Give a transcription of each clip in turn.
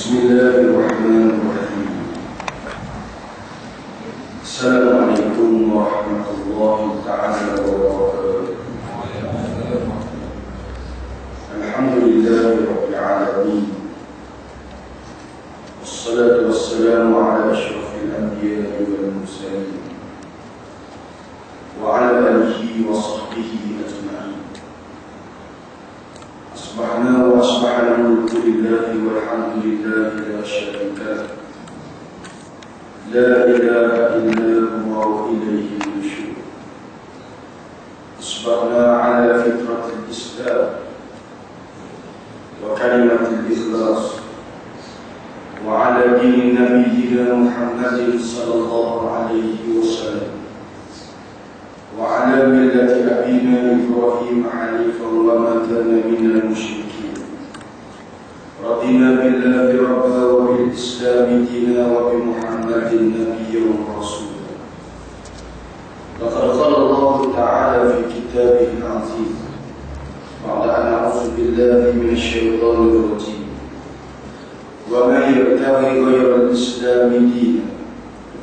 Bismillahirrahmanirrahim. Assalamualaikum warahmatullahi ta'ala wabarakatuh. Alhamdulillahi rabbil alamin. Wassalatu wassalamu ala asyrafil anbiya'i wal mursalin wa ala alihi wa sahbihi ajma'in. Asbahna wa asbahal mulku lillahi walhamdulillahi la syarika lahu. La ilaha illa huwa wa ilayhi nusyur. Asbahna ala fitratil Islam wa kalimatil ikhlas wa ala dini nabiyyina Muhammadin sallallahu alaihi wasallam wa ala millati abina Ibrahim hanifan wa ma kana minal musyrikin. Radina billahi rabba wa bil islami dina wa bi Muhammadin nabiyyan wa rasulah. Laqad qala Allah ta'ala fi kitabihil azim ba'da an a'udzu billahi minasy syaithanir rajim. Wa man yabtaghi ghayra al-islami dinan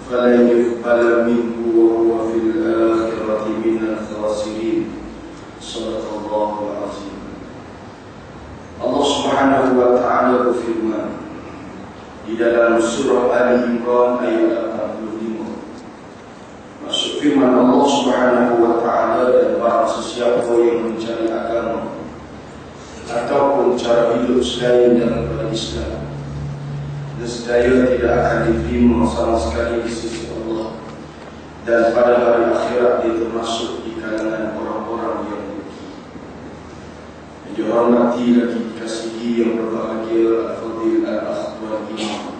falan yuqbala minhu wa huwa fil akhirati minal khasirin. Shadaqallahul azim. Allah Subhanahu wa ta'ala berfirman di dalam surah Ali Imran ayat 85. Maksud firman Allah Subhanahu wa ta'ala, dan barang sesiapa yang mencari agama ataupun cara hidup selain daripada Islam, nescaya tidak akan diterima sama sekali di sisi Allah, dan pada hari akhirat dia termasuk di kalangan orang-orang yang rugi. Yang dihormati lagi dikasihi yang berbahagia Al-Fadhil Al-Akhbar Imam,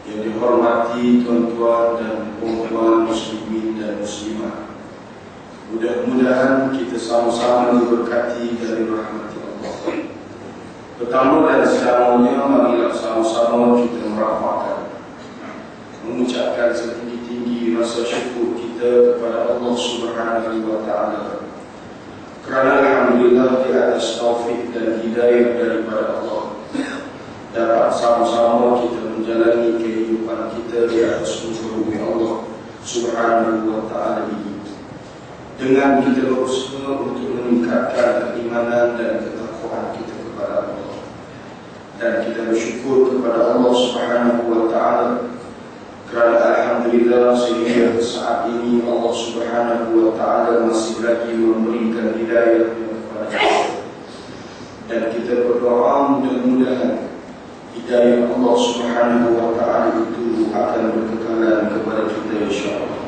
yang dihormati tuan-tuan dan puan-puan muslimin dan muslimat, mudah-mudahan kita sama-sama diberkati dari rahmat Allah. Pertama dan selamanya, marilah sama-sama kita merapatkan, mengucapkan setinggi-tinggi rasa syukur kita kepada Allah Subhanahu wa ta'ala, kerana alhamdulillah di atas taufik dan hidayah daripada Allah dapat sama-sama kita menjalani kehidupan kita di atas muka bumi Allah Subhanahu wa ta'ala ini, dengan kita berusaha untuk meningkatkan keimanan dan ketakwaan kita kepada Allah. Dan kita bersyukur kepada Allah Subhanahu wa ta'ala kerana alhamdulillah sehingga saat ini Allah Subhanahu wa ta'ala masih lagi memberikan hidayah kepada kita. Dan kita berdoa mudah-mudahan hidayah Allah Subhanahu wa ta'ala itu akan berkekalan kepada kita insyaAllah.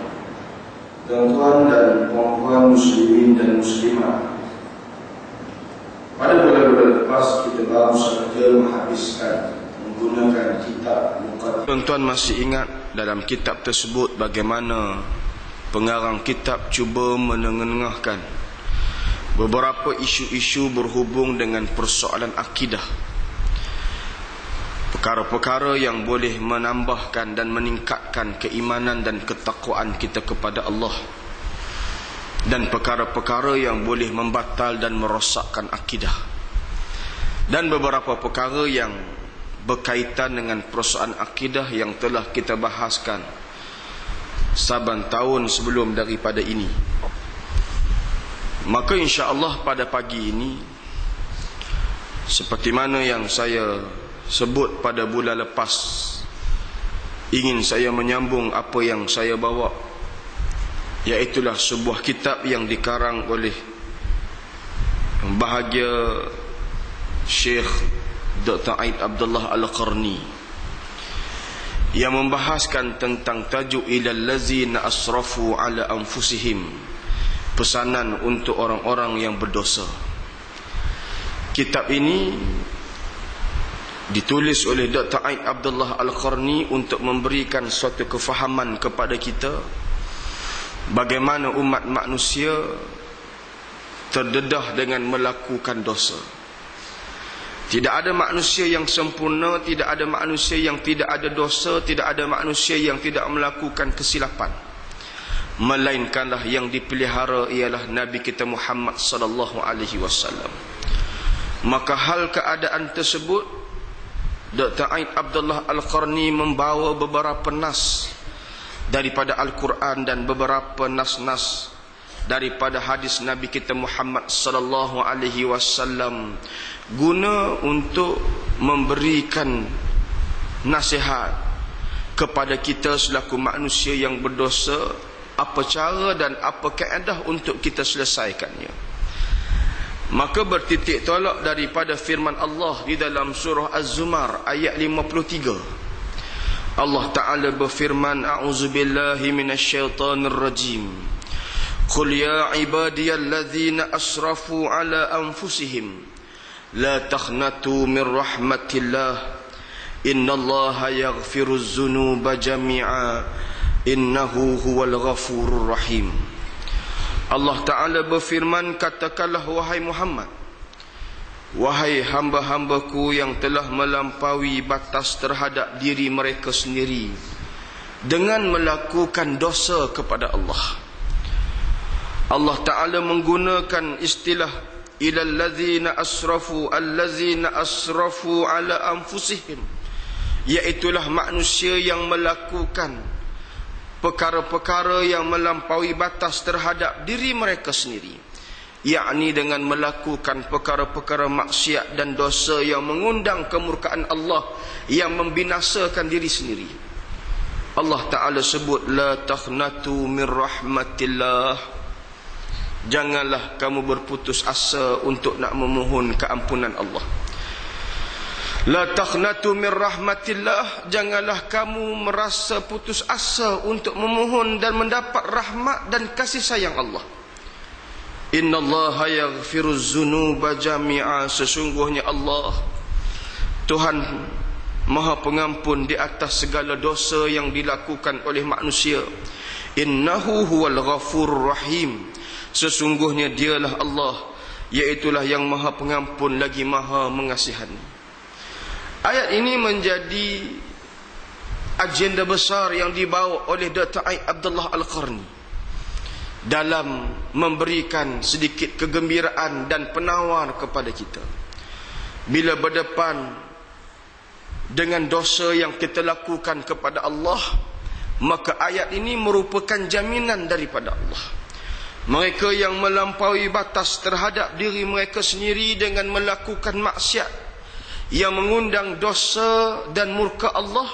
Tuan-tuan dan puan-puan muslimin dan muslimat, pada bulan-bulan lepas kita baru saja menghabiskan menggunakan kitab Muqaddimah. Tuan-tuan masih ingat dalam kitab tersebut bagaimana pengarang kitab cuba menengah-nengahkan beberapa isu-isu berhubung dengan persoalan akidah, perkara-perkara yang boleh menambahkan dan meningkatkan keimanan dan ketakwaan kita kepada Allah, dan perkara-perkara yang boleh membatal dan merosakkan akidah, dan beberapa perkara yang berkaitan dengan persoalan akidah yang telah kita bahaskan saban tahun sebelum daripada ini. Maka insya-Allah pada pagi ini, seperti mana yang saya sebut pada bulan lepas, ingin saya menyambung apa yang saya bawa, iaitulah sebuah kitab yang dikarang oleh bahagia Syekh Dr. Aid Abdullah Al-Qarni, yang membahaskan tentang tajuk ilal ladzina asrafu ala anfusihim, pesanan untuk orang-orang yang berdosa. Kitab ini ditulis oleh Dr. Aid Abdullah Al-Qarni untuk memberikan suatu kefahaman kepada kita bagaimana umat manusia terdedah dengan melakukan dosa. Tidak ada manusia yang sempurna, tidak ada manusia yang tidak ada dosa, tidak ada manusia yang tidak melakukan kesilapan. Melainkanlah yang dipelihara ialah Nabi kita Muhammad sallallahu alaihi wasallam. Maka hal keadaan tersebut Dr. Aid Abdullah Al-Qarni membawa beberapa nas daripada Al-Quran dan beberapa nas-nas daripada hadis Nabi kita Muhammad sallallahu alaihi wasallam, guna untuk memberikan nasihat kepada kita selaku manusia yang berdosa, apa cara dan apa kaedah untuk kita selesaikannya. Maka bertitik tolak daripada firman Allah di dalam surah Az-Zumar ayat 53. Allah Ta'ala berfirman, A'udzubillahi minasyaitanir rajim. Qul ya ibadiyalladzina asrafu ala anfusihim la taqnatu min rahmatillah innallaha yaghfiruz dzunuba jami'a innahu huwal ghafurur rahim. Allah Ta'ala berfirman, katakanlah wahai Muhammad, wahai hamba-hambaku yang telah melampaui batas terhadap diri mereka sendiri dengan melakukan dosa kepada Allah. Allah Ta'ala menggunakan istilah ilalladzina asrafu, alladzina asrafu ala anfusihim, iaitulah manusia yang melakukan perkara-perkara yang melampaui batas terhadap diri mereka sendiri, yakni dengan melakukan perkara-perkara maksiat dan dosa yang mengundang kemurkaan Allah, yang membinasakan diri sendiri. Allah Ta'ala sebut, la taqnatu min rahmatillah, janganlah kamu berputus asa untuk nak memohon keampunan Allah. La taqnatu min rahmatillah, janganlah kamu merasa putus asa untuk memohon dan mendapat rahmat dan kasih sayang Allah. Innallaha yaghfiruz dzunuba jami'a, sesungguhnya Allah, Tuhan Maha Pengampun di atas segala dosa yang dilakukan oleh manusia. Innahu huwal ghafurur rahim, sesungguhnya dialah Allah, iaitulah yang Maha Pengampun lagi Maha Mengasihani. Ayat ini menjadi agenda besar yang dibawa oleh Dr. Aid Abdullah Al-Qarni dalam memberikan sedikit kegembiraan dan penawar kepada kita. Bila berdepan dengan dosa yang kita lakukan kepada Allah, maka ayat ini merupakan jaminan daripada Allah. Mereka yang melampaui batas terhadap diri mereka sendiri dengan melakukan maksiat yang mengundang dosa dan murka Allah,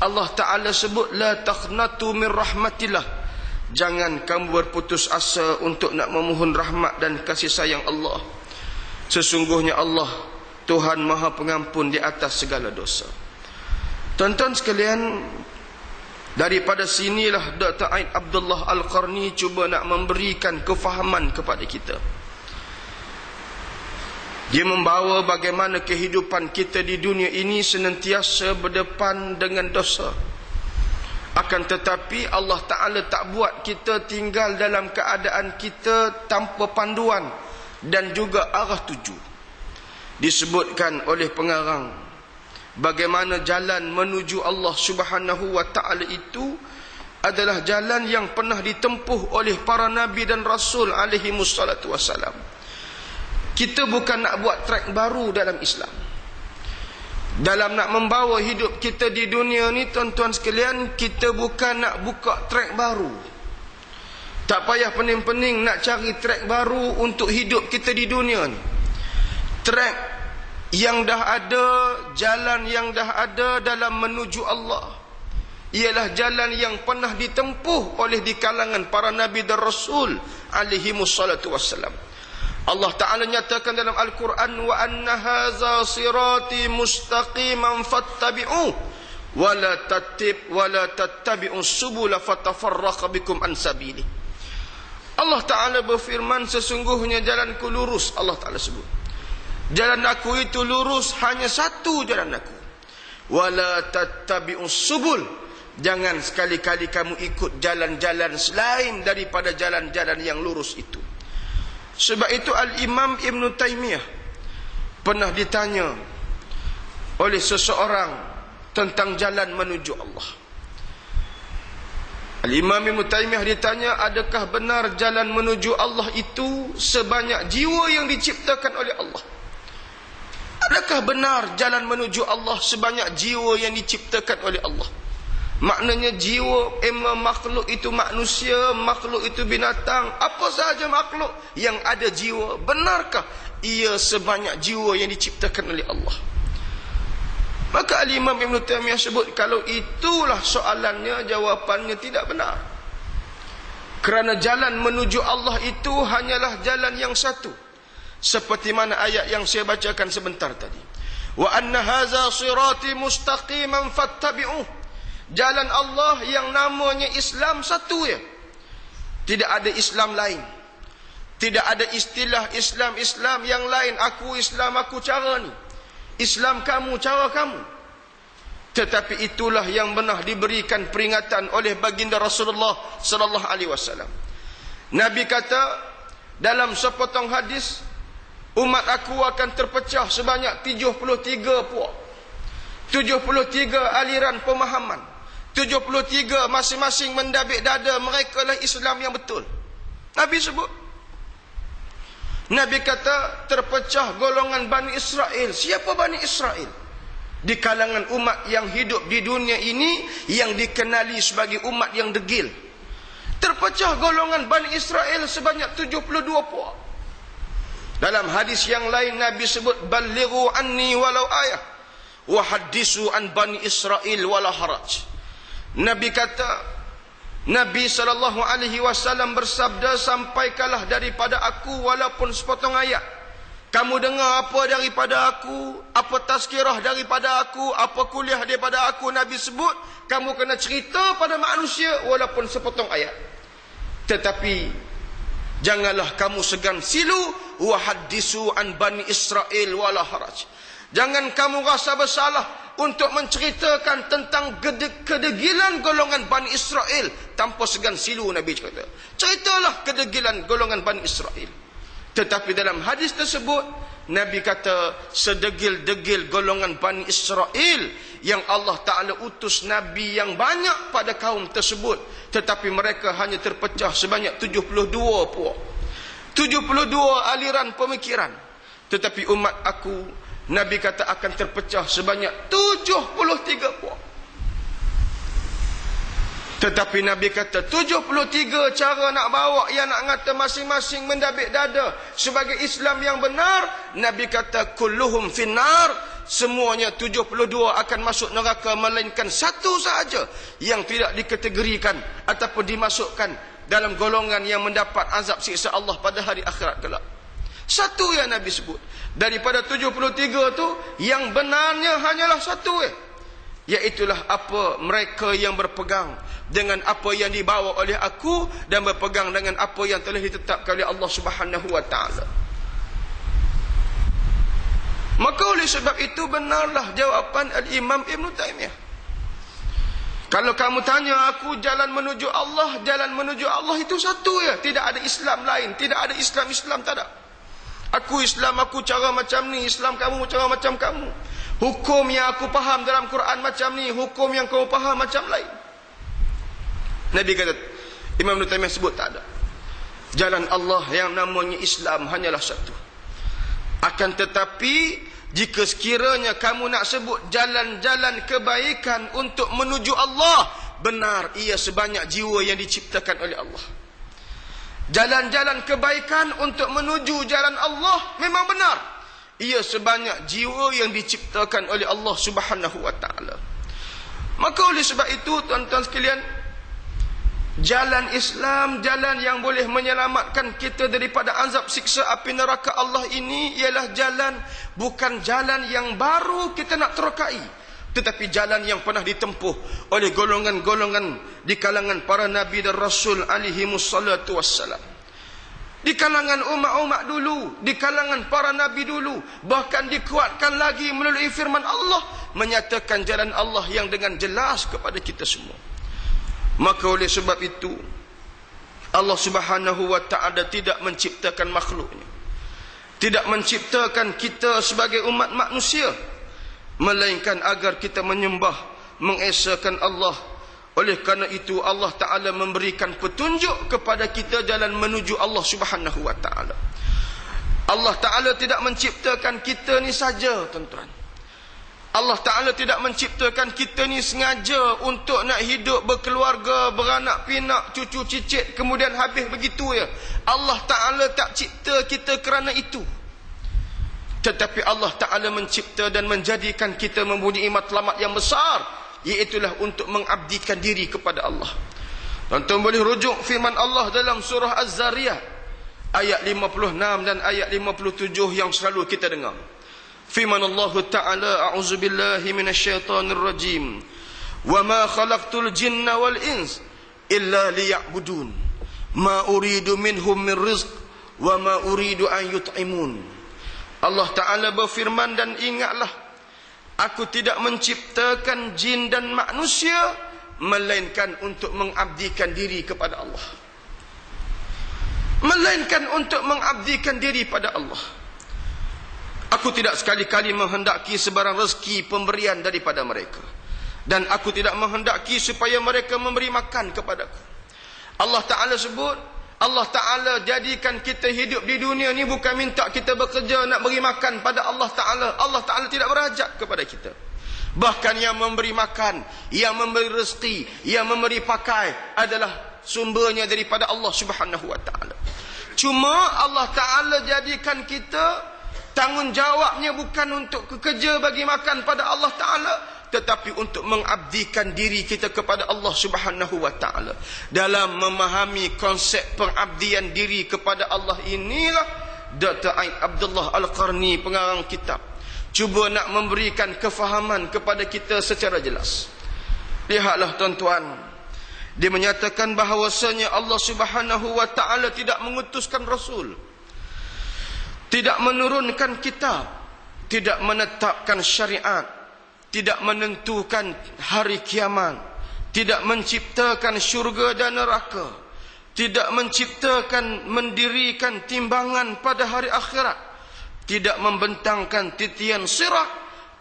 Allah Ta'ala sebut, la taqnatu min rahmatillah, jangan kamu berputus asa untuk nak memohon rahmat dan kasih sayang Allah. Sesungguhnya Allah, Tuhan Maha Pengampun di atas segala dosa. Tuan-tuan sekalian, daripada sinilah Dr. Aid Abdullah Al-Qarni cuba nak memberikan kefahaman kepada kita. Dia membawa bagaimana kehidupan kita di dunia ini senantiasa berdepan dengan dosa. Akan tetapi Allah Ta'ala tak buat kita tinggal dalam keadaan kita tanpa panduan dan juga arah tuju. Disebutkan oleh pengarang bagaimana jalan menuju Allah Subhanahu wa Ta'ala itu adalah jalan yang pernah ditempuh oleh para Nabi dan Rasul alaihi mussalatu wassalam. Kita bukan nak buat trek baru dalam Islam. Dalam nak membawa hidup kita di dunia ni, tuan-tuan sekalian, kita bukan nak buka trek baru. Tak payah pening-pening nak cari trek baru untuk hidup kita di dunia ni. Trek yang dah ada, jalan yang dah ada dalam menuju Allah, ialah jalan yang pernah ditempuh oleh di kalangan para Nabi dan Rasul alaihi wassalatu wassalam. Allah Ta'ala nyatakan dalam Al-Quran, wa anna haza sirati mustaqiman fattabi'u wa la tattabi'u subula fatafarraqa bikum an sabili. Allah Ta'ala berfirman, sesungguhnya jalanku lurus. Allah Ta'ala sebut, jalan aku itu lurus, hanya satu jalan aku. Wa la tattabi'u subul, jangan sekali-kali kamu ikut jalan-jalan selain daripada jalan-jalan yang lurus itu. Sebab itu Al-Imam Ibn Taymiyah pernah ditanya oleh seseorang tentang jalan menuju Allah. Al-Imam Ibn Taymiyah ditanya, adakah benar jalan menuju Allah itu sebanyak jiwa yang diciptakan oleh Allah? Adakah benar jalan menuju Allah sebanyak jiwa yang diciptakan oleh Allah? Maknanya jiwa, makhluk itu manusia, makhluk itu binatang, apa sahaja makhluk yang ada jiwa, benarkah ia sebanyak jiwa yang diciptakan oleh Allah? Maka Al-Imam Ibn Taymiyah sebut, kalau itulah soalannya, jawapannya tidak benar. Kerana jalan menuju Allah itu hanyalah jalan yang satu, seperti mana ayat yang saya bacakan sebentar tadi. Wa anna hadza sirati mustaqiman fattabi'uh. Jalan Allah yang namanya Islam satu ya. Tidak ada Islam lain. Tidak ada istilah Islam yang lain. Aku Islam, aku cara ni. Islam kamu, cara kamu. Tetapi itulah yang benar diberikan peringatan oleh baginda Rasulullah sallallahu alaihi wasallam. Nabi kata dalam sepotong hadis, umat aku akan terpecah sebanyak 73 puak. 73 aliran pemahaman. 73 masing-masing mendabik dada mereka lah Islam yang betul. Nabi sebut. Nabi kata terpecah golongan Bani Israel. Siapa Bani Israel? Di kalangan umat yang hidup di dunia ini yang dikenali sebagai umat yang degil. Terpecah golongan Bani Israel sebanyak 72 puak. Dalam hadis yang lain Nabi sebut, balighu anni walau ayah wa hadithu an Bani Israel wala haraj. Nabi kata, Nabi SAW bersabda, sampaikanlah daripada aku walaupun sepotong ayat. Kamu dengar apa daripada aku, apa tazkirah daripada aku, apa kuliah daripada aku, Nabi sebut, kamu kena cerita pada manusia walaupun sepotong ayat. Tetapi janganlah kamu segan silu, wa hadithu an Bani Israel wala haraj. Jangan kamu rasa bersalah untuk menceritakan tentang kedegilan golongan Bani Israel tanpa segan silu. Nabi cerita, ceritalah kedegilan golongan Bani Israel. Tetapi dalam hadis tersebut Nabi kata, sedegil-degil golongan Bani Israel yang Allah Ta'ala utus Nabi yang banyak pada kaum tersebut, tetapi mereka hanya terpecah sebanyak 72 puak, 72 aliran pemikiran. Tetapi umat aku, Nabi kata, akan terpecah sebanyak 73 puak. Tetapi Nabi kata 73 cara nak bawa yang nak ngata masing-masing mendabik dada sebagai Islam yang benar. Nabi kata kulluhum finnar, semuanya 72 akan masuk neraka, melainkan satu sahaja yang tidak dikategorikan ataupun dimasukkan dalam golongan yang mendapat azab siksa Allah pada hari akhirat kelak. Satu yang Nabi sebut. Daripada 73 tu, yang benarnya hanyalah satu iaitulah apa mereka yang berpegang dengan apa yang dibawa oleh aku dan berpegang dengan apa yang telah ditetapkan oleh Allah Subhanahu wa taala. Maka oleh sebab itu benarlah jawapan Al-Imam Ibn Taymiyah. Kalau kamu tanya aku, jalan menuju Allah itu satu ya, tidak ada Islam lain, tidak ada Islam tak ada. Aku Islam, aku cara macam ni, Islam kamu cara macam kamu. Hukum yang aku faham dalam Quran macam ni, hukum yang kau faham macam lain. Nabi kata, Imam Ibn Taymiyah sebut tak ada. Jalan Allah yang namanya Islam hanyalah satu. Akan tetapi, jika sekiranya kamu nak sebut jalan-jalan kebaikan untuk menuju Allah, benar ia sebanyak jiwa yang diciptakan oleh Allah. Jalan-jalan kebaikan untuk menuju jalan Allah memang benar. Ia sebanyak jiwa yang diciptakan oleh Allah Subhanahu wa taala. Maka oleh sebab itu tuan-tuan sekalian, jalan Islam, jalan yang boleh menyelamatkan kita daripada azab siksa api neraka Allah ini ialah jalan, bukan jalan yang baru kita nak terokai, tetapi jalan yang pernah ditempuh oleh golongan-golongan di kalangan para nabi dan rasul alaihi wassalatu wassalam. Di kalangan umat-umat dulu, di kalangan para nabi dulu, bahkan dikuatkan lagi melalui firman Allah menyatakan jalan Allah yang dengan jelas kepada kita semua. Maka oleh sebab itu Allah Subhanahu wa taala tidak menciptakan makhluknya, tidak menciptakan kita sebagai umat manusia, melainkan agar kita menyembah, mengesakan Allah. Oleh kerana itu Allah Ta'ala memberikan petunjuk kepada kita jalan menuju Allah Subhanahu wa ta'ala. Allah Ta'ala tidak menciptakan kita ni saja, tuan-tuan. Allah Ta'ala tidak menciptakan kita ni sengaja untuk nak hidup berkeluarga, beranak pinak, cucu cicit, kemudian habis begitu ya. Allah Ta'ala tak cipta kita kerana itu. Tetapi Allah Ta'ala mencipta dan menjadikan kita mempunyai matlamat yang besar, iaitulah untuk mengabdikan diri kepada Allah. Tuan-tuan boleh rujuk firman Allah dalam surah Az-Zariyat ayat 56 dan ayat 57 yang selalu kita dengar. Firman Allah Ta'ala, a'udzubillahi minasyaitonir rajim, wa ma khalaqtul jinna wal ins illa liya'budun ma uridu minhum min rizq wa ma uridu an yut'imun. Allah Ta'ala berfirman, dan ingatlah, aku tidak menciptakan jin dan manusia melainkan untuk mengabdikan diri kepada Allah. Melainkan untuk mengabdikan diri pada Allah. Aku tidak sekali-kali menghendaki sebarang rezeki pemberian daripada mereka, dan aku tidak menghendaki supaya mereka memberi makan kepadaku. Allah Ta'ala sebut, Allah Ta'ala jadikan kita hidup di dunia ni bukan minta kita bekerja nak beri makan pada Allah Ta'ala. Allah Ta'ala tidak berhajat kepada kita. Bahkan yang memberi makan, yang memberi rezeki, yang memberi pakai adalah sumbernya daripada Allah Subhanahu Wa Ta'ala. Cuma Allah Ta'ala jadikan kita tanggungjawabnya bukan untuk kerja bagi makan pada Allah Ta'ala, tetapi untuk mengabdikan diri kita kepada Allah Subhanahu Wa Ta'ala. Dalam memahami konsep pengabdian diri kepada Allah inilah Dr. Aid Abdullah Al-Qarni, pengarang kitab, cuba nak memberikan kefahaman kepada kita secara jelas. Lihatlah tuan-tuan, dia menyatakan bahawasanya Allah Subhanahu Wa Ta'ala tidak mengutuskan Rasul, tidak menurunkan kitab, tidak menetapkan syariat, tidak menentukan hari kiamat, tidak menciptakan syurga dan neraka, tidak menciptakan mendirikan timbangan pada hari akhirat, tidak membentangkan titian sirat,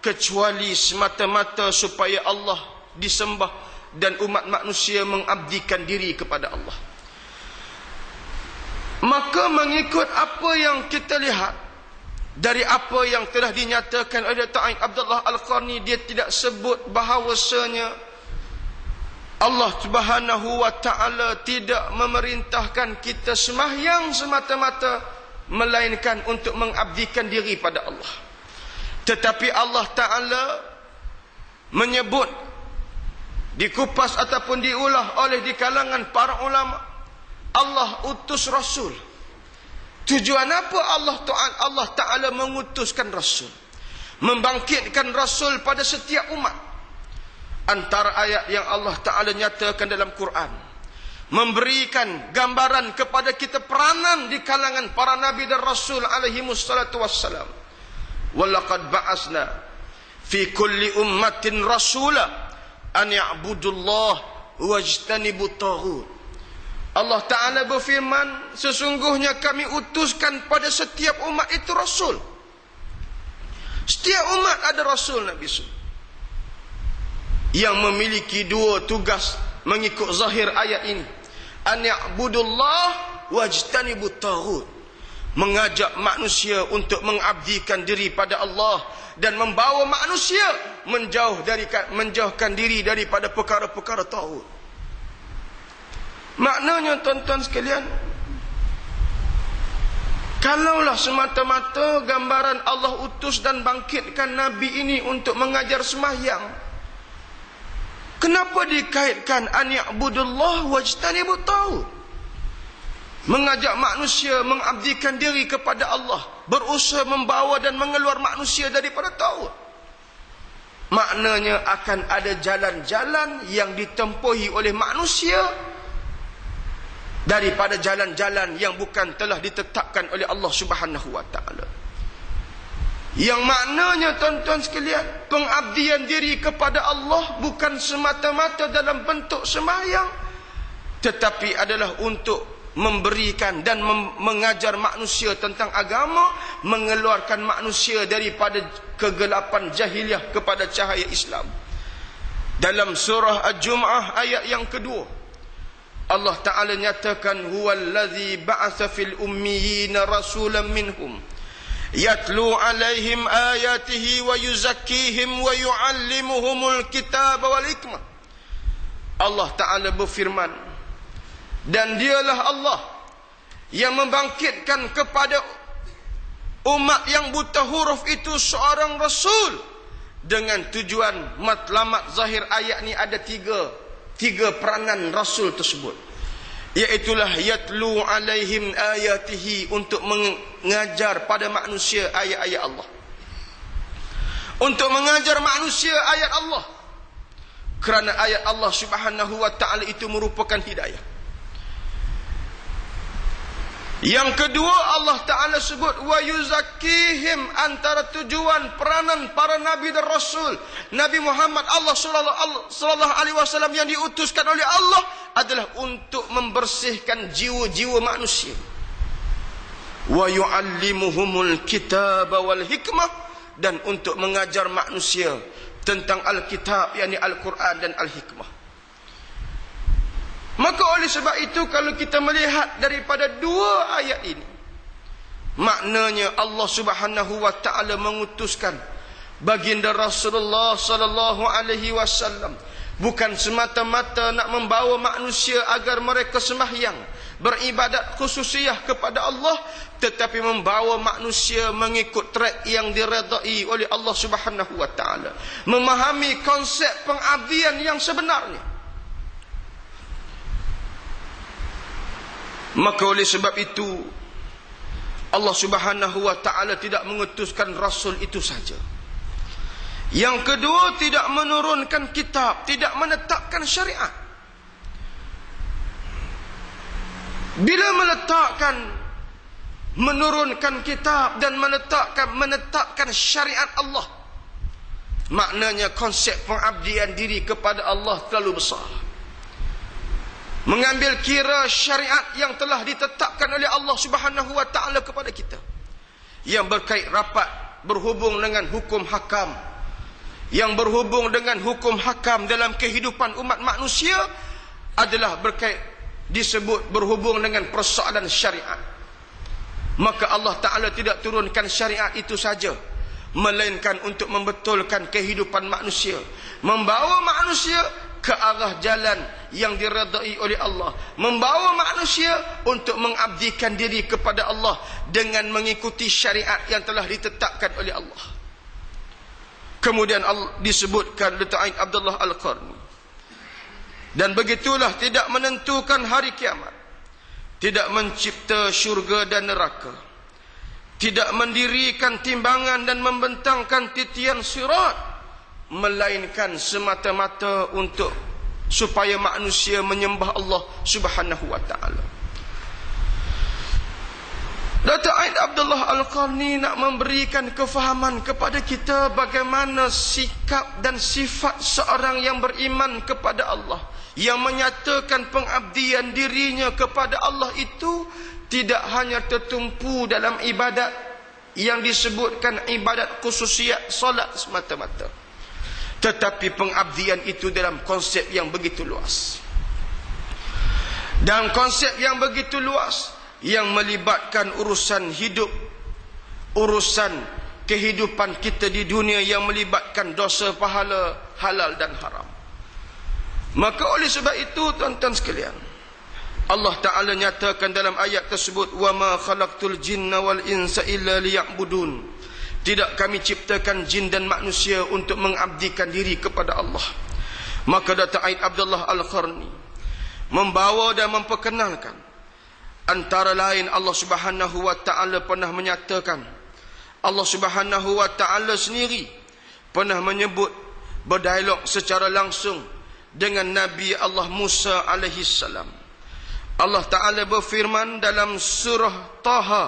kecuali semata-mata supaya Allah disembah dan umat manusia mengabdikan diri kepada Allah. Maka mengikut apa yang kita lihat dari apa yang telah dinyatakan oleh Dr. Aid Abdullah Al-Qarni, dia tidak sebut bahawasanya Allah Subhanahu Wa Ta'ala tidak memerintahkan kita sembahyang semata-mata, melainkan untuk mengabdikan diri pada Allah. Tetapi Allah Ta'ala menyebut, dikupas ataupun diulah oleh di kalangan para ulama, Allah utus Rasul. Tujuan apa Allah Ta'ala mengutuskan Rasul? Membangkitkan Rasul pada setiap umat. Antara ayat yang Allah Ta'ala nyatakan dalam Quran, memberikan gambaran kepada kita peranan di kalangan para Nabi dan Rasul alaihimus salatu wassalam. Walaqad ba'asna fi kulli ummatin rasula an ya'budullah wajtanibut taghut. Allah Ta'ala berfirman, sesungguhnya kami utuskan pada setiap umat itu Rasul. Setiap umat ada Rasul Nabi SAW, yang memiliki dua tugas mengikut zahir ayat ini. An ya'budullah wajtanibut taghut. Mengajak manusia untuk mengabdikan diri pada Allah dan membawa manusia menjauhkan diri daripada perkara-perkara taghut. Maknanya tuan-tuan sekalian, kalaulah semata-mata gambaran Allah utus dan bangkitkan Nabi ini untuk mengajar sembahyang, kenapa dikaitkan an ya'budullah wajtanibut taghut? Mengajak manusia mengabdikan diri kepada Allah, berusaha membawa dan mengeluar manusia daripada taghut. Maknanya akan ada jalan-jalan yang ditempuhi oleh manusia daripada jalan-jalan yang bukan telah ditetapkan oleh Allah Subhanahu Wa Ta'ala. Yang maknanya tuan-tuan sekalian, pengabdian diri kepada Allah bukan semata-mata dalam bentuk sembahyang, tetapi adalah untuk memberikan dan mengajar manusia tentang agama, mengeluarkan manusia daripada kegelapan jahiliah kepada cahaya Islam. Dalam surah Al-Jum'ah ayat yang kedua, Allah Ta'ala nyatakan, huwallazi ba'atha fil ummiyina rasulan minhum yatlu alaihim ayatihi wa yuzakkihim wa yuallimuhumul kitab wal hikmah. Allah Ta'ala berfirman, dan dialah Allah yang membangkitkan kepada umat yang buta huruf itu seorang Rasul, dengan tujuan matlamat zahir ayat ni ada tiga peranan Rasul tersebut, iaitulah yatlu alaihim ayatihi, untuk mengajar pada manusia ayat-ayat Allah, untuk mengajar manusia ayat Allah, kerana ayat Allah Subhanahu wa ta'ala itu merupakan hidayah. Yang kedua, Allah Ta'ala sebut wa yuzakkihim, antara tujuan peranan para nabi dan rasul Nabi Muhammad Allah sallallahu alaihi wasallam yang diutuskan oleh Allah adalah untuk membersihkan jiwa-jiwa manusia. Wa yuallimuhumul kitab wal hikmah, dan untuk mengajar manusia tentang Alkitab, yakni Al-Quran dan Al-Hikmah. Maka oleh sebab itu, kalau kita melihat daripada dua ayat ini, maknanya Allah Subhanahu wa ta'ala mengutuskan baginda Rasulullah sallallahu alaihi wasallam bukan semata-mata nak membawa manusia agar mereka sembahyang, beribadat khususiyah kepada Allah, tetapi membawa manusia mengikut track yang diredai oleh Allah Subhanahu wa ta'ala, memahami konsep pengabdian yang sebenarnya. Maka oleh sebab itu, Allah Subhanahu wa ta'ala tidak mengutuskan Rasul itu saja. Yang kedua, tidak menurunkan kitab, tidak menetapkan syariat. Bila menurunkan kitab dan menetapkan syariat Allah, maknanya konsep pengabdian diri kepada Allah terlalu besar. Mengambil kira syariat yang telah ditetapkan oleh Allah Subhanahu wa ta'ala kepada kita, yang berkait rapat berhubung dengan hukum hakam, yang berhubung dengan hukum hakam dalam kehidupan umat manusia adalah disebut berhubung dengan persoalan syariat. Maka Allah Ta'ala tidak turunkan syariat itu saja, melainkan untuk membetulkan kehidupan manusia, membawa manusia ke arah jalan yang diredai oleh Allah, membawa manusia untuk mengabdikan diri kepada Allah dengan mengikuti syariat yang telah ditetapkan oleh Allah. Kemudian disebutkan Dr. Aid Abdullah Al-Qarni, dan begitulah tidak menentukan hari kiamat, tidak mencipta syurga dan neraka, tidak mendirikan timbangan dan membentangkan titian sirat, melainkan semata-mata supaya manusia menyembah Allah Subhanahu wa ta'ala. Dr. Aid Abdullah Al-Qarni nak memberikan kefahaman kepada kita bagaimana sikap dan sifat seorang yang beriman kepada Allah, yang menyatakan pengabdian dirinya kepada Allah itu tidak hanya tertumpu dalam ibadat yang disebutkan ibadat khususiyat solat semata-mata, tetapi pengabdian itu dalam konsep yang begitu luas. Dan konsep yang begitu luas yang melibatkan urusan hidup, urusan kehidupan kita di dunia, yang melibatkan dosa, pahala, halal dan haram. Maka oleh sebab itu, tuan-tuan sekalian, Allah Ta'ala nyatakan dalam ayat tersebut, wa ma khalaqtul jinna wal insa illa liya'budun, tidak kami ciptakan jin dan manusia untuk mengabdikan diri kepada Allah. Maka Dr. Aid Abdullah Al-Qarni membawa dan memperkenalkan, antara lain Allah Subhanahu wa ta'ala pernah menyatakan, Allah Subhanahu wa ta'ala sendiri pernah menyebut, berdialog secara langsung dengan Nabi Allah Musa alaihi salam. Allah Ta'ala berfirman dalam surah Taha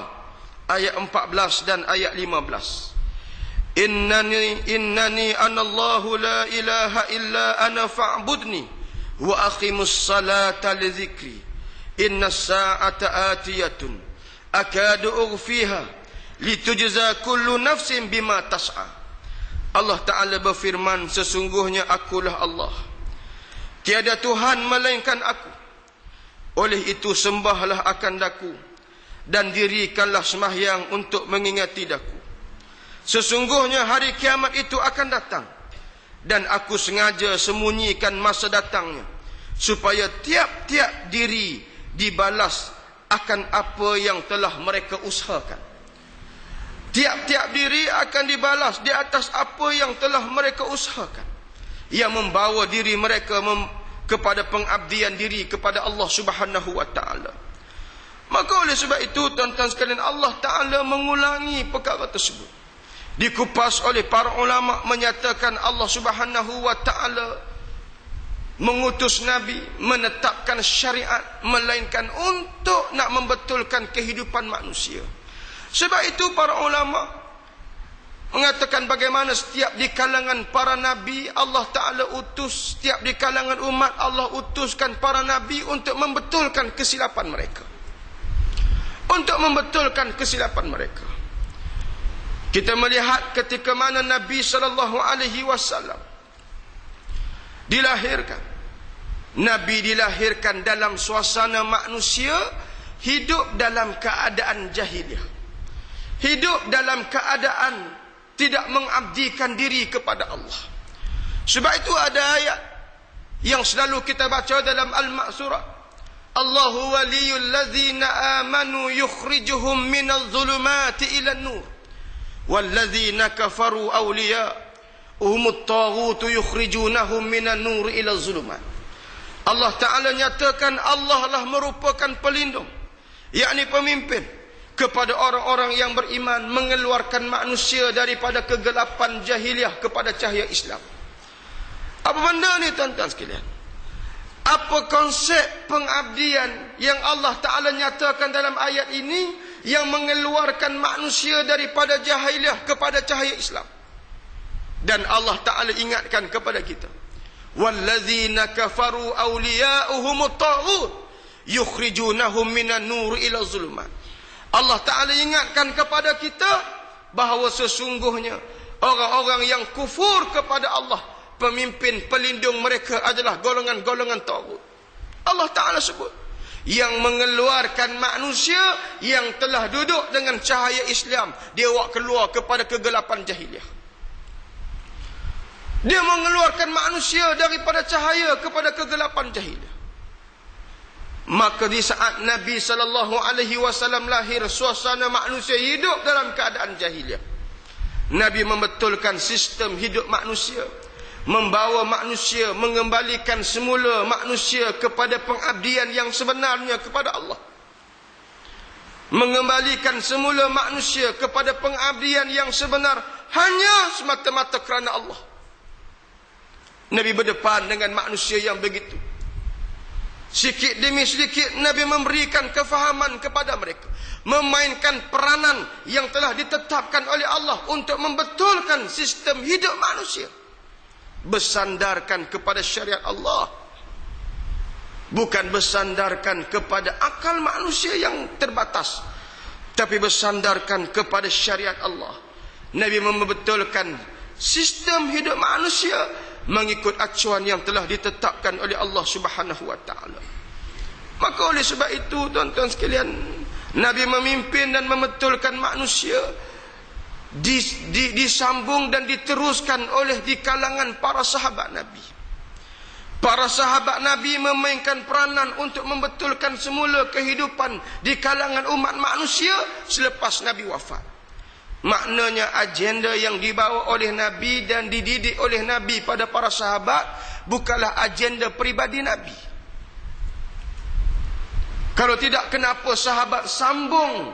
ayat 14 dan ayat 15. Innani anallahu la ilaha illa ana fa'budni wa aqimus salata li dzikri. Inna sa'ata atiyatun akadu ughfiha litujza kullu nafsin bima tas'a. Allah Ta'ala berfirman, sesungguhnya akulah Allah, tiada Tuhan melainkan aku, oleh itu sembahlah akan aku dan dirikanlah sembahyang untuk mengingati daku. Sesungguhnya hari kiamat itu akan datang, dan aku sengaja sembunyikan masa datangnya, supaya tiap-tiap diri dibalas akan apa yang telah mereka usahakan. Tiap-tiap diri akan dibalas di atas apa yang telah mereka usahakan, yang membawa diri mereka kepada pengabdian diri kepada Allah Subhanahu wa taala. Maka oleh sebab itu, tuan-tuan sekalian, Allah Taala mengulangi perkara tersebut. Dikupas oleh para ulama menyatakan Allah Subhanahu wa taala mengutus Nabi, menetapkan syariat, melainkan untuk nak membetulkan kehidupan manusia. Sebab itu para ulama mengatakan bagaimana setiap di kalangan para Nabi Allah Ta'ala utus, setiap di kalangan umat Allah utuskan para Nabi untuk membetulkan kesilapan mereka. Untuk membetulkan kesilapan mereka. Kita melihat ketika mana Nabi SAW dilahirkan. Nabi dilahirkan dalam suasana manusia hidup dalam keadaan jahiliah. Hidup dalam keadaan tidak mengabdikan diri kepada Allah. Sebab itu ada ayat yang selalu kita baca dalam Al-Ma'surah. Allahu waliyul ladzina amanu yukhrijuhum minadh dhulumati ilan nur. Walladzina kafaru awliya'uhumut taghutu yukhrijunahum minan nur ila dhulumat. Allah Ta'ala nyatakan Allah lah merupakan pelindung, yakni pemimpin kepada orang-orang yang beriman, mengeluarkan manusia daripada kegelapan jahiliah kepada cahaya Islam. Apa benda ni tuan-tuan sekalian? Apa konsep pengabdian yang Allah Ta'ala nyatakan dalam ayat ini, yang mengeluarkan manusia daripada jahiliah kepada cahaya Islam? Dan Allah Ta'ala ingatkan kepada kita, walladzina kafaru awliya'uhumut taghut yukhrijunahum minan nur ila zulumat. Allah Ta'ala ingatkan kepada kita bahawa sesungguhnya orang-orang yang kufur kepada Allah, pemimpin pelindung mereka adalah golongan-golongan taghut. Allah Ta'ala sebut yang mengeluarkan manusia yang telah duduk dengan cahaya Islam, dia bawa keluar kepada kegelapan jahiliah. Dia mengeluarkan manusia daripada cahaya kepada kegelapan jahiliah. Maka di saat Nabi SAW lahir, suasana manusia hidup dalam keadaan jahiliah. Nabi membetulkan sistem hidup manusia, membawa manusia, mengembalikan semula manusia kepada pengabdian yang sebenarnya kepada Allah. Mengembalikan semula manusia kepada pengabdian yang sebenar hanya semata-mata kerana Allah. Nabi berdepan dengan manusia yang begitu. Sikit demi sedikit Nabi memberikan kefahaman kepada mereka, memainkan peranan yang telah ditetapkan oleh Allah untuk membetulkan sistem hidup manusia, bersandarkan kepada syariat Allah, bukan bersandarkan kepada akal manusia yang terbatas, tapi bersandarkan kepada syariat Allah. Nabi membetulkan sistem hidup manusia mengikut acuan yang telah ditetapkan oleh Allah Subhanahu wa taala. Maka oleh sebab itu tuan-tuan sekalian, Nabi memimpin dan membetulkan manusia disambung dan diteruskan oleh di kalangan para sahabat Nabi. Para sahabat Nabi memainkan peranan untuk membetulkan semula kehidupan di kalangan umat manusia selepas Nabi wafat. Maknanya agenda yang dibawa oleh Nabi dan dididik oleh Nabi pada para sahabat bukanlah agenda peribadi Nabi. Kalau tidak, kenapa sahabat sambung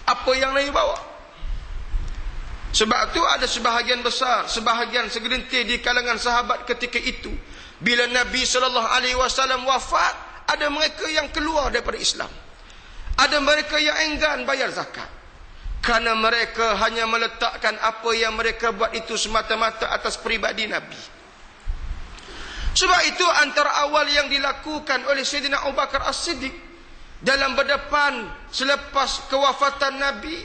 apa yang Nabi bawa? Sebab itu ada sebahagian besar, sebahagian segelintir di kalangan sahabat ketika itu, bila Nabi SAW wafat, ada mereka yang keluar daripada Islam. Ada mereka yang enggan bayar zakat. Kerana mereka hanya meletakkan apa yang mereka buat itu semata-mata atas peribadi Nabi. Sebab itu antara awal yang dilakukan oleh Sayyidina Abu Bakar As-Siddiq dalam berdepan selepas kewafatan Nabi,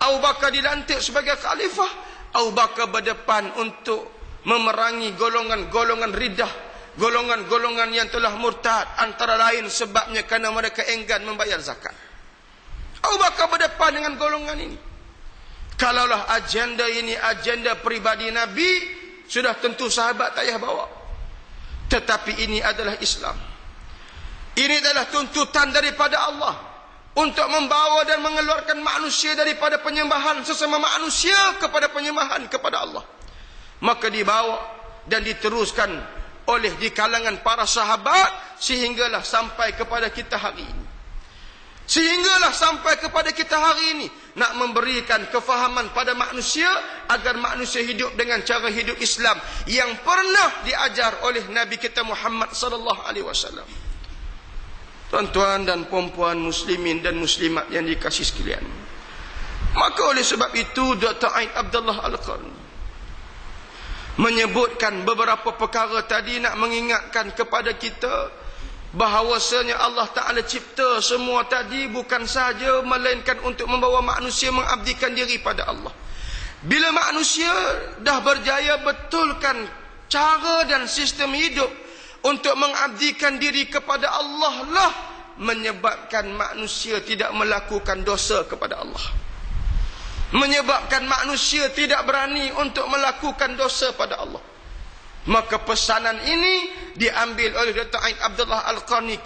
Abu Bakar dilantik sebagai khalifah, Abu Bakar berdepan untuk memerangi golongan-golongan riddah, golongan-golongan yang telah murtad, antara lain sebabnya kerana mereka enggan membayar zakat. Abu Bakar berdepan dengan golongan ini. Kalaulah agenda ini agenda peribadi Nabi, sudah tentu sahabat tak payah bawa. Tetapi ini adalah Islam. Ini adalah tuntutan daripada Allah untuk membawa dan mengeluarkan manusia daripada penyembahan sesama manusia kepada penyembahan kepada Allah. Maka dibawa dan diteruskan oleh di kalangan para sahabat sehinggalah sampai kepada kita hari ini. Sehinggalah sampai kepada kita hari ini nak memberikan kefahaman pada manusia agar manusia hidup dengan cara hidup Islam yang pernah diajar oleh Nabi kita Muhammad sallallahu alaihi wasallam. Tuan-tuan dan puan-puan muslimin dan muslimat yang dikasihi sekalian. Maka oleh sebab itu Dr. Aid Abdullah Al-Qarni menyebutkan beberapa perkara tadi nak mengingatkan kepada kita bahawasanya Allah Ta'ala cipta semua tadi bukan sahaja melainkan untuk membawa manusia mengabdikan diri pada Allah. Bila manusia dah berjaya betulkan cara dan sistem hidup untuk mengabdikan diri kepada Allah lah menyebabkan manusia tidak melakukan dosa kepada Allah. Menyebabkan manusia tidak berani untuk melakukan dosa pada Allah. Maka pesanan ini diambil oleh Dr. Aid Abdullah Al-Qarni,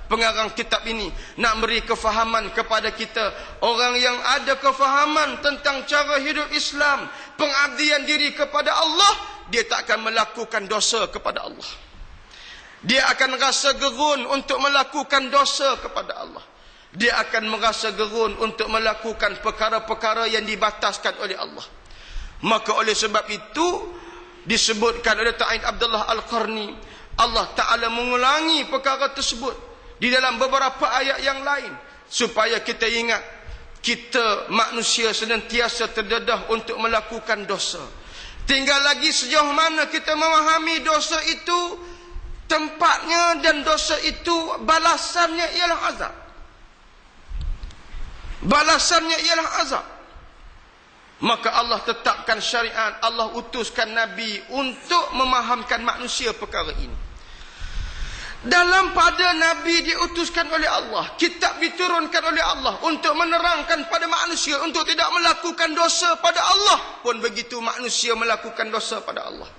pengarang kitab ini, nak beri kefahaman kepada kita. Orang yang ada kefahaman tentang cara hidup Islam, pengabdian diri kepada Allah, dia tak akan melakukan dosa kepada Allah. Dia akan rasa gerun untuk melakukan dosa kepada Allah. Dia akan merasa gerun untuk melakukan perkara-perkara yang dibataskan oleh Allah. Maka oleh sebab itu disebutkan oleh Dr. Aid Abdullah Al-Qarni, Allah Ta'ala mengulangi perkara tersebut di dalam beberapa ayat yang lain supaya kita ingat kita manusia senantiasa terdedah untuk melakukan dosa. Tinggal lagi sejauh mana kita memahami dosa itu tempatnya, dan dosa itu balasannya ialah azab. Balasannya ialah azab. Maka Allah tetapkan syariat, Allah utuskan Nabi untuk memahamkan manusia perkara ini. Dalam pada Nabi diutuskan oleh Allah, kitab diturunkan oleh Allah untuk menerangkan pada manusia untuk tidak melakukan dosa pada Allah. Pun begitu manusia melakukan dosa pada Allah.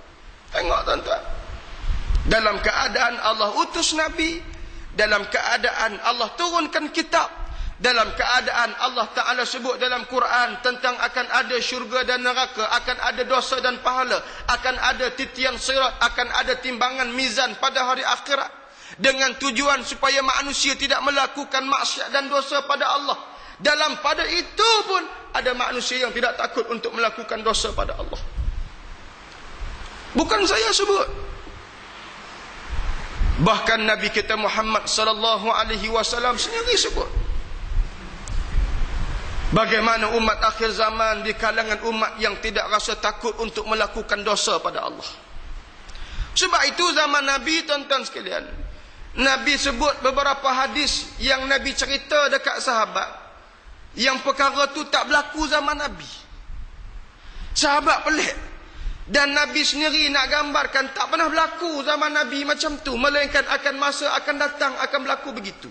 Tengok tuan-tuan. Dalam keadaan Allah utus Nabi, dalam keadaan Allah turunkan kitab, dalam keadaan Allah Ta'ala sebut dalam Quran tentang akan ada syurga dan neraka, akan ada dosa dan pahala, akan ada titian sirat, akan ada timbangan mizan pada hari akhirat, dengan tujuan supaya manusia tidak melakukan maksiat dan dosa pada Allah. Dalam pada itu pun ada manusia yang tidak takut untuk melakukan dosa pada Allah. Bukan saya sebut. Bahkan Nabi kita Muhammad sallallahu alaihi wasallam sendiri sebut bagaimana umat akhir zaman di kalangan umat yang tidak rasa takut untuk melakukan dosa pada Allah. Sebab itu zaman Nabi, tuan-tuan sekalian, Nabi sebut beberapa hadis yang Nabi cerita dekat sahabat, yang perkara tu tak berlaku zaman Nabi. Sahabat pelik. Dan Nabi sendiri nak gambarkan tak pernah berlaku zaman Nabi macam tu, melainkan akan masa akan datang akan berlaku begitu.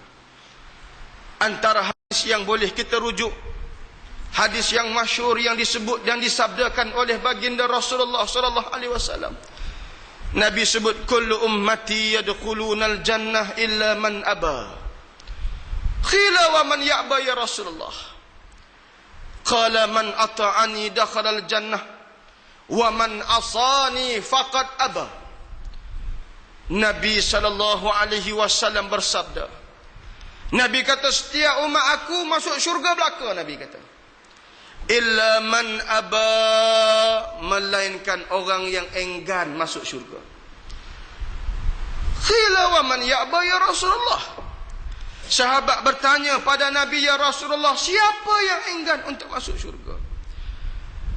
Antara hadis yang boleh kita rujuk, hadis yang masyhur yang disebut dan disabdakan oleh baginda Rasulullah sallallahu alaihi wasallam. Nabi sebut kullu ummati yadkhulunal jannah illa man aba. Qila wa man ya'ba ya Rasulullah? Qala man ata'ani dakhala al jannah wa man asani faqad aba. Nabi sallallahu alaihi wasallam bersabda, Nabi kata setiap umat aku masuk syurga belaka, Nabi kata. Illa man aba, melainkan orang yang enggan masuk syurga. Qila wa man ya'ba ya Rasulullah? Sahabat bertanya pada Nabi, ya Rasulullah, siapa yang enggan untuk masuk syurga?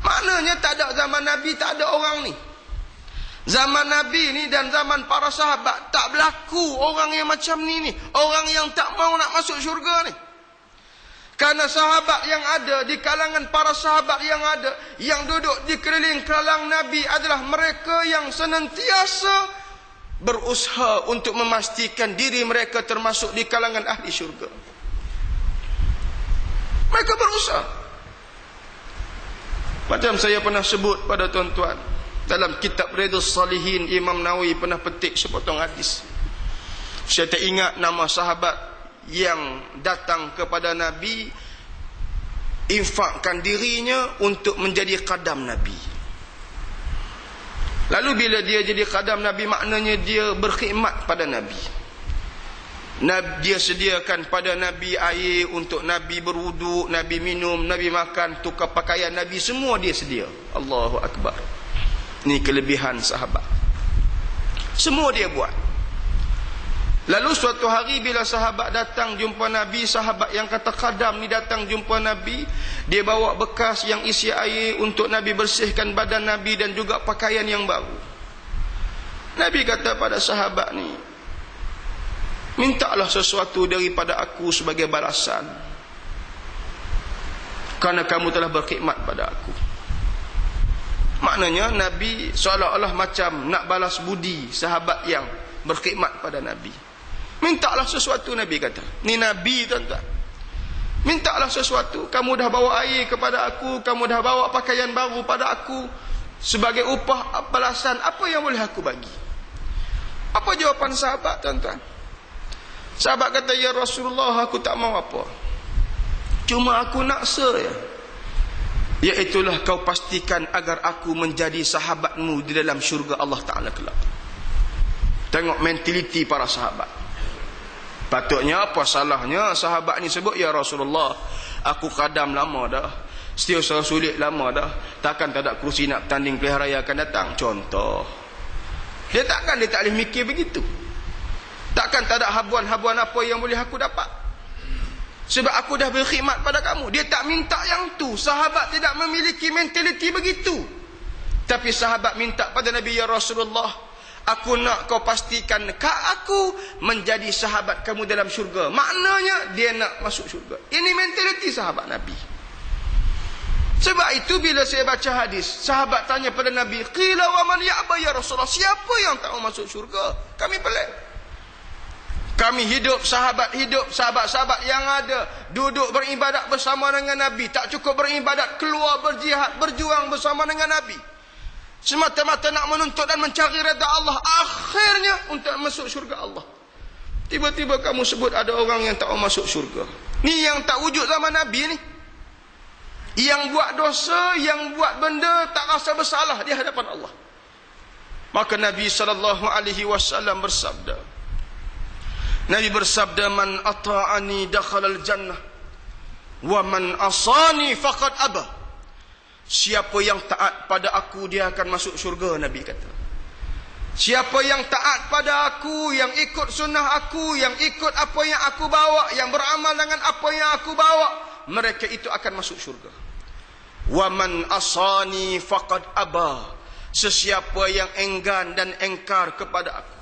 Maknanya tak ada zaman Nabi, tak ada orang ni. Zaman Nabi ni dan zaman para sahabat tak berlaku orang yang macam ni. Orang yang tak mau nak masuk syurga ni. Karena sahabat yang ada, di kalangan para sahabat yang ada, yang duduk di keliling kalang Nabi adalah mereka yang senantiasa berusaha untuk memastikan diri mereka termasuk di kalangan ahli syurga. Mereka berusaha. Macam saya pernah sebut pada tuan-tuan, dalam kitab Riyadhus Salihin, Imam Nawawi pernah petik sepotong hadis. Saya tak ingat nama sahabat yang datang kepada Nabi, infakkan dirinya untuk menjadi qadam Nabi. Lalu bila dia jadi qadam Nabi, maknanya dia berkhidmat pada Nabi. Dia sediakan pada Nabi air untuk Nabi berwuduk, Nabi minum, Nabi makan, tukar pakaian Nabi, semua dia sedia. Allahu Akbar. Ini kelebihan sahabat. Semua dia buat. Lalu suatu hari bila sahabat datang jumpa Nabi, sahabat yang kata qadam ni datang jumpa Nabi, dia bawa bekas yang isi air untuk Nabi bersihkan badan Nabi dan juga pakaian yang baru. Nabi kata pada sahabat ni, mintalah sesuatu daripada aku sebagai balasan, kerana kamu telah berkhidmat pada aku. Maknanya Nabi seolah-olah macam nak balas budi sahabat yang berkhidmat pada Nabi. Mintalah sesuatu, Nabi kata. Ni Nabi, tuan-tuan. Mintalah sesuatu. Kamu dah bawa air kepada aku, kamu dah bawa pakaian baru pada aku, sebagai upah balasan, apa yang boleh aku bagi? Apa jawapan sahabat, tuan-tuan? Sahabat kata, ya Rasulullah, aku tak mau apa, cuma aku naksa ya, iaitulah kau pastikan agar aku menjadi sahabatmu di dalam syurga Allah Ta'ala kelak. Tengok mentaliti para sahabat. Patutnya apa salahnya sahabat ni sebut, ya Rasulullah, aku qadam lama dah, setiausaha sulit lama dah, takkan tak ada kursi nak bertanding pilihan raya akan datang. Contoh, dia tak boleh mikir begitu. Takkan tak ada habuan-habuan apa yang boleh aku dapat, sebab aku dah berkhidmat pada kamu. Dia tak minta yang tu. Sahabat tidak memiliki mentaliti begitu. Tapi sahabat minta pada Nabi, ya Rasulullah, aku nak kau pastikan aku menjadi sahabat kamu dalam syurga. Maknanya dia nak masuk syurga. Ini mentaliti sahabat Nabi. Sebab itu bila saya baca hadis, sahabat tanya pada Nabi, qila wa man ya'ba ya Rasulullah, siapa yang tak mau masuk syurga? Kami pelik. Kami hidup, sahabat-sahabat yang ada duduk beribadat bersama dengan Nabi, tak cukup beribadat, keluar berjihad, berjuang bersama dengan Nabi, semata-mata nak menuntut dan mencari redha Allah, akhirnya untuk masuk syurga Allah. Tiba-tiba kamu sebut ada orang yang tak mau masuk syurga. Ni yang tak wujud zaman Nabi ni, yang buat dosa, yang buat benda tak rasa bersalah di hadapan Allah. Maka Nabi SAW bersabda, Nabi bersabda, man ata'ani dakhalal jannah wa man asani faqad aba. Siapa yang taat pada aku, dia akan masuk syurga, Nabi kata. Siapa yang taat pada aku, yang ikut sunnah aku, yang ikut apa yang aku bawa, yang beramal dengan apa yang aku bawa, mereka itu akan masuk syurga. Wa man asani faqad aba. Sesiapa yang enggan dan engkar kepada aku,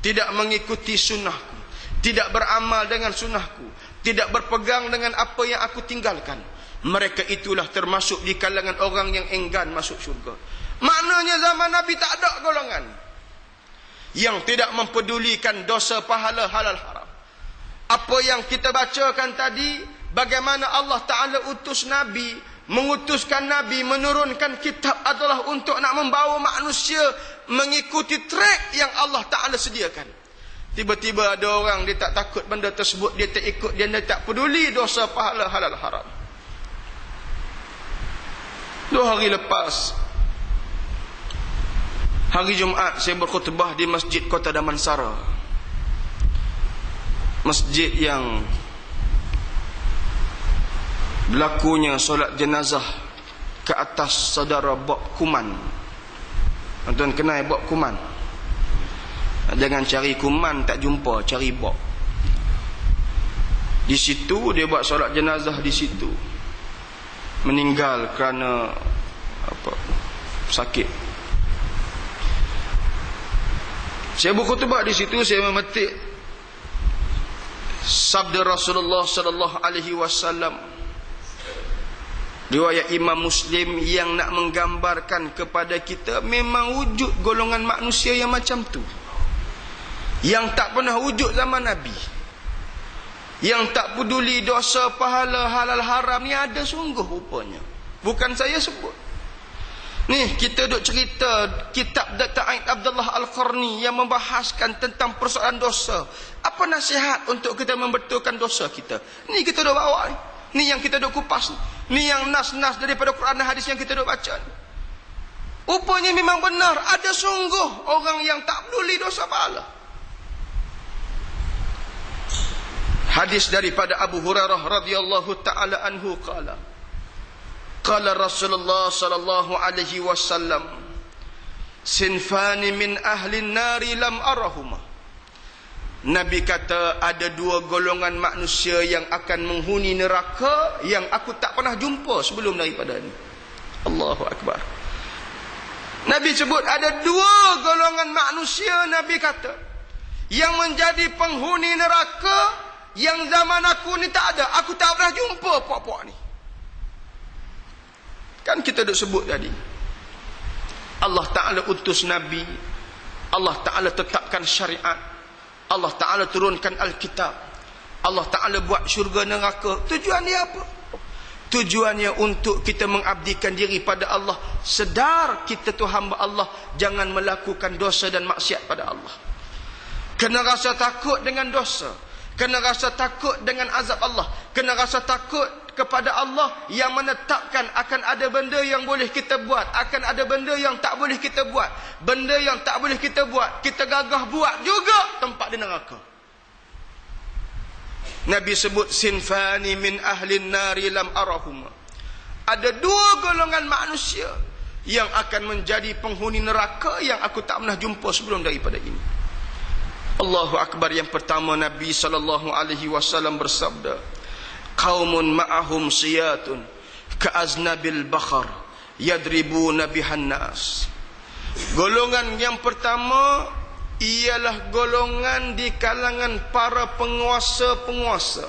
tidak mengikuti sunnahku, tidak beramal dengan sunnahku, tidak berpegang dengan apa yang aku tinggalkan, mereka itulah termasuk di kalangan orang yang enggan masuk syurga. Maknanya zaman Nabi tak ada golongan yang tidak mempedulikan dosa, pahala, halal, haram. Apa yang kita bacakan tadi, bagaimana Allah Ta'ala utus Nabi, mengutuskan Nabi, menurunkan kitab adalah untuk nak membawa manusia mengikuti trek yang Allah Ta'ala sediakan. Tiba-tiba ada orang, dia tak takut benda tersebut, dia tak ikut, dia tak peduli dosa, pahala, halal, haram. 2 hari lepas, hari Jumaat, saya berkhutbah di Masjid Kota Damansara, masjid yang berlakunya solat jenazah ke atas saudara Bok Kuman. Tuan kenal Bok Kuman? Jangan cari kuman tak jumpa, cari Bok. Di situ dia buat solat jenazah di situ. Meninggal kerana sakit. Saya berkhutbah di situ, saya memetik sabda Rasulullah sallallahu alaihi wasallam, riwayat Imam Muslim, yang nak menggambarkan kepada kita memang wujud golongan manusia yang macam tu, yang tak pernah wujud zaman Nabi. Yang tak peduli dosa, pahala, halal, haram ni ada sungguh rupanya. Bukan saya sebut. Ni kita duk cerita kitab Dr. Aid Abdullah Al-Qarni yang membahaskan tentang persoalan dosa. Apa nasihat untuk kita membetulkan dosa kita? Ni kita duk bawa ni. Ni yang kita duk kupas ni. Ni yang nas-nas daripada Quran dan hadis yang kita duk baca ni. Rupanya memang benar, ada sungguh orang yang tak peduli dosa pahala. Hadis daripada Abu Hurairah radhiyallahu taala anhu qala Rasulullah sallallahu alaihi wasallam sinfani min ahli nari lam arahuma. Nabi kata ada dua golongan manusia yang akan menghuni neraka yang aku tak pernah jumpa sebelum daripada ni. Allahu akbar. Nabi sebut ada dua golongan manusia, Nabi kata, yang menjadi penghuni neraka yang zaman aku ni tak ada. Aku tak pernah jumpa puak-puak ni. Kan kita dah sebut tadi, Allah Ta'ala utus Nabi, Allah Ta'ala tetapkan syariat, Allah Ta'ala turunkan Alkitab, Allah Ta'ala buat syurga neraka. Tujuan dia apa? Tujuannya untuk kita mengabdikan diri pada Allah. Sedar kita tu hamba Allah, jangan melakukan dosa dan maksiat pada Allah. Kena rasa takut dengan dosa, kena rasa takut dengan azab Allah, kena rasa takut kepada Allah yang menetapkan akan ada benda yang boleh kita buat, akan ada benda yang tak boleh kita buat. Benda yang tak boleh kita buat, kita gagah buat juga, tempat di neraka. Nabi sebut sinfani min ahlin nari lam arahuma. Ada dua golongan manusia yang akan menjadi penghuni neraka yang aku tak pernah jumpa sebelum daripada ini. Allahu akbar. Yang pertama, Nabi SAW bersabda, qaumun ma'ahum siyatun ka'aznabil bakhar yadribuna bihan nas. Golongan yang pertama ialah golongan di kalangan para penguasa-penguasa,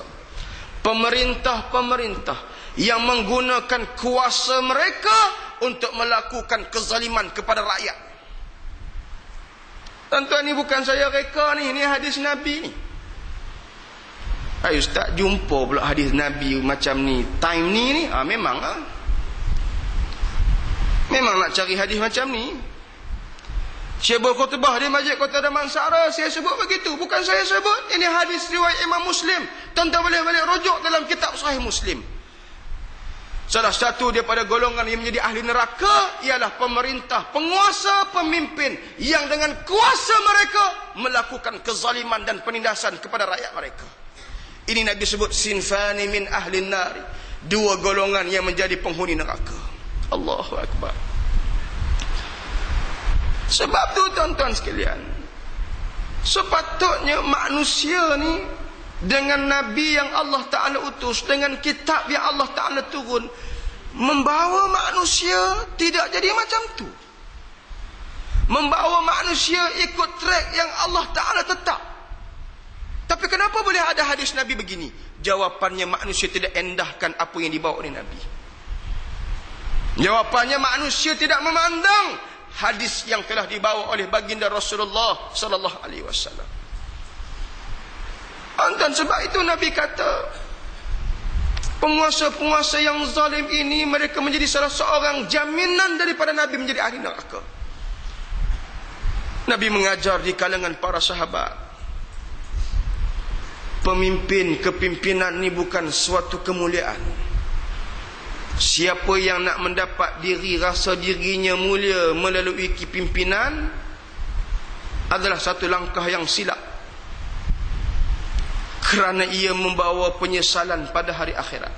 pemerintah-pemerintah yang menggunakan kuasa mereka untuk melakukan kezaliman kepada rakyat. Tuan-tuan, ni bukan saya reka ni, ni hadis Nabi ni. Ustaz jumpa pula hadis Nabi macam ni time ni memang memang nak cari hadis macam ni. Syekh berkhutbah di Masjid Kota Damansara, saya sebut begitu, bukan saya sebut. Ini hadis riwayat Imam Muslim. Tuan-tuan boleh balik rujuk dalam kitab Sahih Muslim. Salah satu daripada golongan yang menjadi ahli neraka ialah pemerintah, penguasa, pemimpin yang dengan kuasa mereka melakukan kezaliman dan penindasan kepada rakyat mereka. Ini Nabi sebut sinfani min ahli nari, dua golongan yang menjadi penghuni neraka. Allahu akbar. Sebab tu tuan-tuan sekalian, sepatutnya manusia ni dengan Nabi yang Allah Ta'ala utus, dengan kitab yang Allah Ta'ala turun, membawa manusia tidak jadi macam tu. Membawa manusia ikut track yang Allah Ta'ala tetap. Tapi kenapa boleh ada hadis Nabi begini? Jawapannya, manusia tidak endahkan apa yang dibawa oleh Nabi. Jawapannya, manusia tidak memandang hadis yang telah dibawa oleh baginda Rasulullah sallallahu alaihi wasallam. Dan sebab itu Nabi kata, penguasa-penguasa yang zalim ini, mereka menjadi salah seorang jaminan daripada Nabi menjadi ahli neraka. Nabi mengajar di kalangan para sahabat, pemimpin, kepimpinan ni bukan suatu kemuliaan. Siapa yang nak mendapat rasa dirinya mulia melalui kepimpinan adalah satu langkah yang silap, kerana ia membawa penyesalan pada hari akhirat.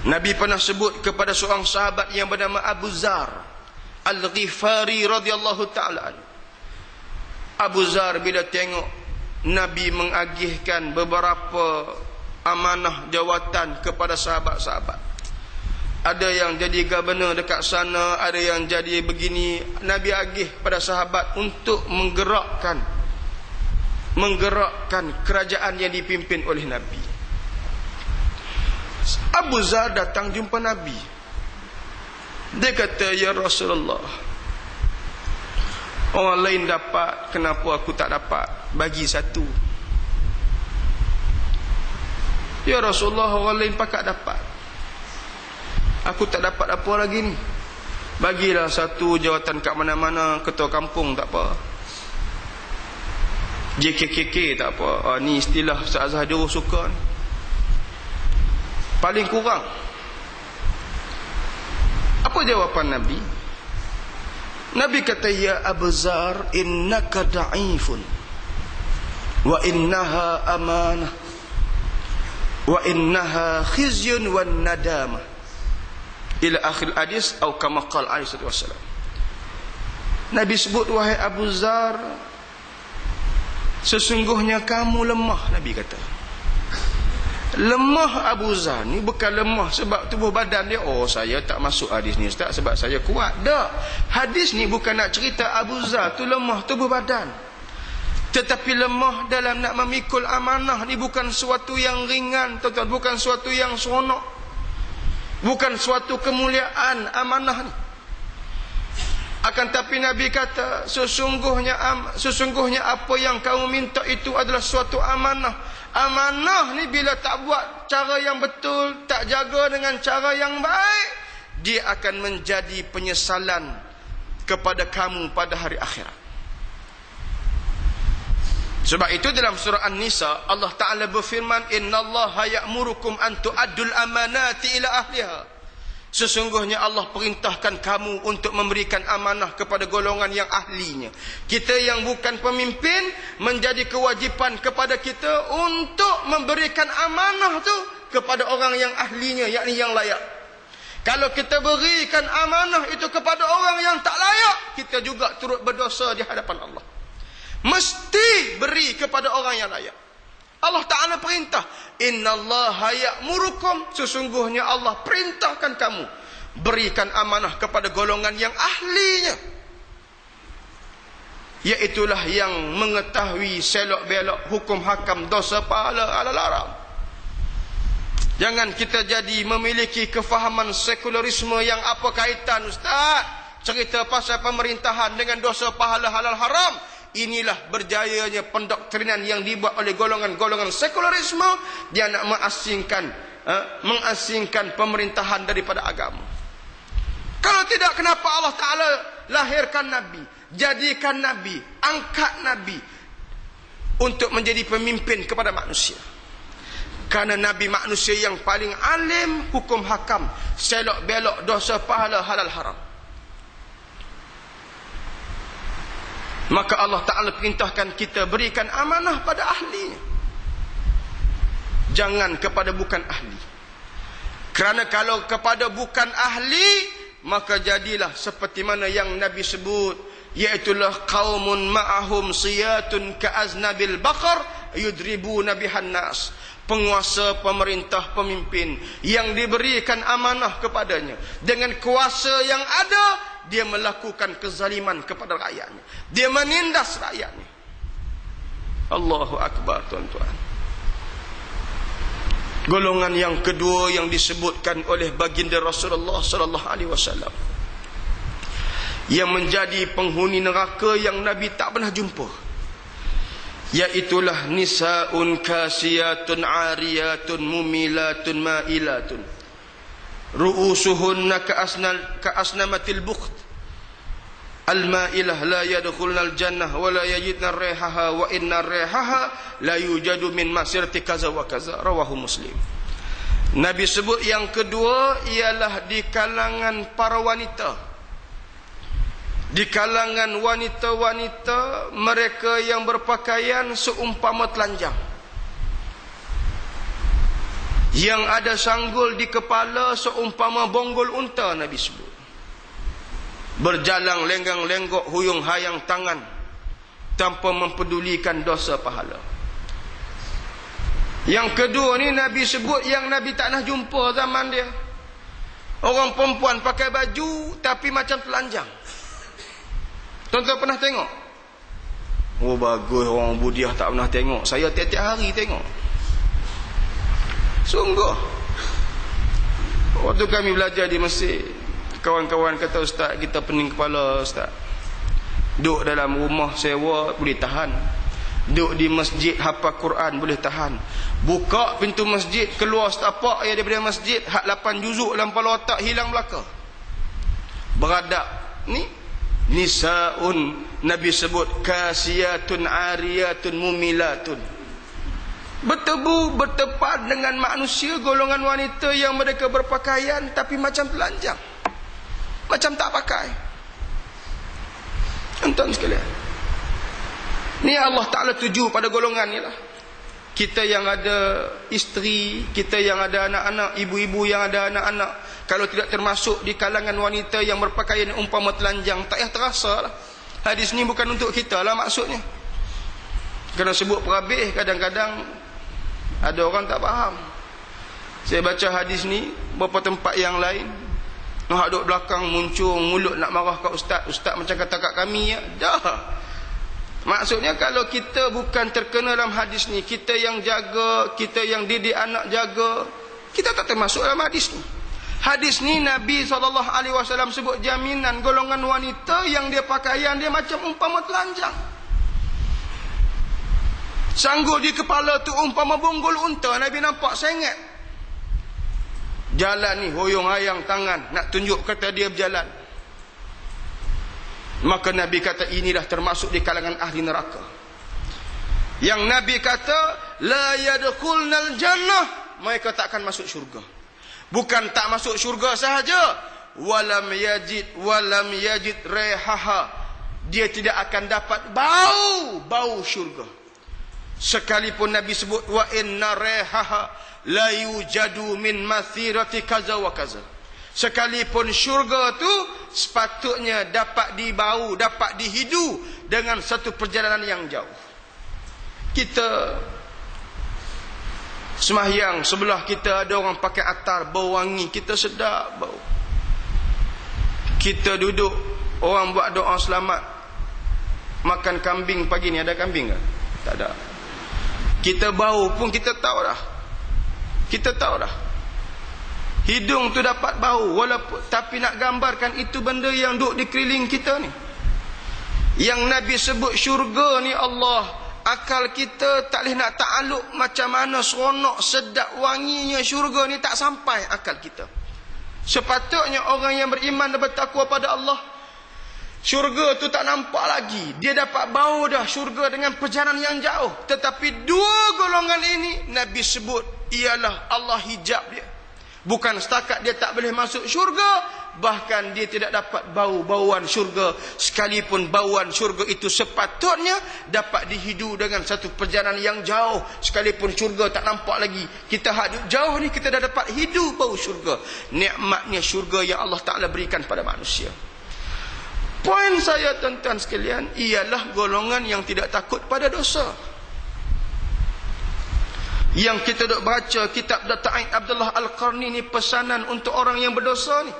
Nabi pernah sebut kepada seorang sahabat yang bernama Abu Zar Al-Ghifari radhiyallahu ta'ala. Abu Zar bila tengok Nabi mengagihkan beberapa amanah jawatan kepada sahabat-sahabat, ada yang jadi gubernur dekat sana, ada yang jadi begini, Nabi agih pada sahabat untuk menggerakkan kerajaan yang dipimpin oleh Nabi. Abu Zar datang jumpa Nabi. Dia kata, ya Rasulullah, orang lain dapat, kenapa aku tak dapat? Bagi satu. Ya Rasulullah, orang lain pakat dapat, aku tak dapat apa lagi ni. Bagilah satu jawatan kat mana-mana, ketua kampung tak apa, JKKK tak apa. Ni istilah Ustaz Azhar Jauh suka ni. Paling kurang. Apa jawapan Nabi? Nabi kata, ya Abu Zar, innaka da'ifun wa innaha amanah wa innaha khizyun wan nadamah ila akhir hadis atau kama qala alaihi wasallam. Nabi sebut, wahai Abu Zar, sesungguhnya kamu lemah. Nabi kata lemah. Abu Zar ni bukan lemah sebab tubuh badan dia, oh saya tak masuk hadis ni Ustaz sebab saya kuat. Tak, hadis ni bukan nak cerita Abu Zar tu lemah tubuh badan, tetapi lemah dalam nak memikul amanah. Ni bukan suatu yang ringan, tuan-tuan, bukan suatu yang seronok, bukan suatu kemuliaan amanah ni. Akan tapi Nabi kata, sesungguhnya apa yang kamu minta itu adalah suatu amanah. Amanah ni bila tak buat cara yang betul, tak jaga dengan cara yang baik, dia akan menjadi penyesalan kepada kamu pada hari akhirat. Sebab itu dalam surah An-Nisa Allah Ta'ala berfirman, innallaha ya'murukum an tu'addul amanati ila ahliha. Sesungguhnya Allah perintahkan kamu untuk memberikan amanah kepada golongan yang ahlinya. Kita yang bukan pemimpin, menjadi kewajipan kepada kita untuk memberikan amanah tu kepada orang yang ahlinya, yakni yang layak. Kalau kita berikan amanah itu kepada orang yang tak layak, kita juga turut berdosa di hadapan Allah. Mesti beri kepada orang yang layak. Allah Ta'ala perintah, innallaha ya'murukum, sesungguhnya Allah perintahkan kamu berikan amanah kepada golongan yang ahlinya, iaitulah yang mengetahui selok belok hukum hakam, dosa pahala, halal haram. Jangan kita jadi memiliki kefahaman sekularisme yang apa kaitan Ustaz cerita pasal pemerintahan dengan dosa pahala, halal haram. Inilah berjayanya pendoktrinan yang dibuat oleh golongan-golongan sekularisme. Dia nak mengasingkan pemerintahan daripada agama. Kalau tidak, kenapa Allah Ta'ala lahirkan Nabi, jadikan Nabi, angkat Nabi untuk menjadi pemimpin kepada manusia? Karena Nabi manusia yang paling alim hukum hakam, selok belok, dosa pahala, halal haram. Maka Allah Ta'ala perintahkan kita berikan amanah pada ahlinya, jangan kepada bukan ahli. Kerana kalau kepada bukan ahli, maka jadilah seperti mana yang Nabi sebut, iaitulah qaumun ma'ahum siyatun ka'aznabil baqar yudribuna bihan nas. Penguasa, pemerintah, pemimpin yang diberikan amanah kepadanya, dengan kuasa yang ada, dia melakukan kezaliman kepada rakyatnya, dia menindas rakyatnya. Allahu Akbar, tuan-tuan. Golongan yang kedua yang disebutkan oleh baginda Rasulullah sallallahu alaihi wasallam, yang menjadi penghuni neraka yang Nabi tak pernah jumpa, iaitulah nisaun kasiyatun ariyatun mumilatun mailatun ru'usuhunna ka'asnamatil bukht al-ma'ilah la yadkhulnal jannah wa la yajidna rihaha wa inna rihaha la yujadu min masirati kaza wa kaza. Rawahu Muslim. Nabi sebut yang kedua ialah di kalangan para wanita, di kalangan wanita-wanita mereka yang berpakaian seumpama telanjang, yang ada sanggul di kepala seumpama bonggol unta. Nabi sebut berjalan lenggang-lenggok, huyung hayang tangan, tanpa mempedulikan dosa pahala. Yang kedua ni Nabi sebut yang Nabi tak nak jumpa zaman dia. Orang perempuan pakai baju tapi macam telanjang. Tuan-tuan pernah tengok? Oh bagus, orang Budiah tak pernah tengok. Saya tiap-tiap hari tengok. Sungguh. Waktu kami belajar di Mesir, kawan-kawan kata, Ustaz, kita pening kepala Ustaz. Duduk dalam rumah sewa boleh tahan. Duduk di masjid hafal Quran boleh tahan. Buka pintu masjid, keluar setapak ya daripada masjid, hak 8 juzuk dalam kepala otak hilang belaka. Beradab ni nisaun, Nabi sebut kasiyatun ariyatun mumilatun. Bertebu bertepat dengan manusia, golongan wanita yang mereka berpakaian tapi macam telanjang, macam tak pakai. Tuan-tuan sekalian, ni Allah Ta'ala tuju pada golongan ni lah. Kita yang ada isteri, kita yang ada anak-anak, ibu-ibu yang ada anak-anak, kalau tidak termasuk di kalangan wanita yang berpakaian umpama telanjang, tak payah terasa lah. Hadis ni bukan untuk kita lah maksudnya. Kena sebut perhabis, kadang-kadang ada orang tak faham. Saya baca hadis ni beberapa tempat yang lain, nak duduk belakang muncul mulut nak marah kat ustaz. Ustaz macam kata kat kami ya. Dah. Maksudnya kalau kita bukan terkena dalam hadis ni, kita yang jaga, kita yang didik anak jaga, kita tak termasuk dalam hadis ni. Hadis ni Nabi SAW sebut jaminan golongan wanita yang dia pakaian dia macam umpama telanjang. Sanggul di kepala tu umpama bonggol unta. Nabi nampak sengit. Jalan ni hoyong-hayang tangan nak tunjuk kata dia berjalan. Maka Nabi kata inilah termasuk di kalangan ahli neraka. Yang Nabi kata la yadkhulnal jannah, mereka tak akan masuk syurga. Bukan tak masuk syurga sahaja, walam yajid rihaha, dia tidak akan dapat bau syurga. Sekalipun Nabi sebut wa inna rihaha la yujadu min mathirati kaza wa kaza, sekalipun syurga tu sepatutnya dapat dibau, dapat dihidu dengan satu perjalanan yang jauh. Kita semahyang, sebelah kita ada orang pakai atar bau wangi, kita sedap bau. Kita duduk, orang buat doa selamat, makan kambing pagi ni, ada kambing ke? Tak ada. Kita bau pun kita tahu dah. Kita tahu dah. Hidung tu dapat bau, walaupun tapi nak gambarkan itu benda yang duduk di keliling kita ni. Yang Nabi sebut syurga ni Allah, akal kita tak boleh nak ta'aluk macam mana seronok, sedap, wanginya syurga ni, tak sampai akal kita. Sepatutnya orang yang beriman dan bertakwa pada Allah, syurga tu tak nampak lagi, dia dapat bau dah syurga dengan perjalanan yang jauh. Tetapi dua golongan ini Nabi sebut ialah Allah hijab dia. Bukan setakat dia tak boleh masuk syurga, bahkan dia tidak dapat bau-bauan syurga. Sekalipun bauan syurga itu sepatutnya dapat dihidu dengan satu perjalanan yang jauh. Sekalipun syurga tak nampak lagi, kita hadut jauh ni, kita dah dapat hidu bau syurga. Nikmatnya syurga yang Allah Ta'ala berikan pada manusia. Poin saya tuan-tuan sekalian ialah golongan yang tidak takut pada dosa. Yang kita duk baca kitab Data'id Abdullah Al-Qarni ni, pesanan untuk orang yang berdosa ni.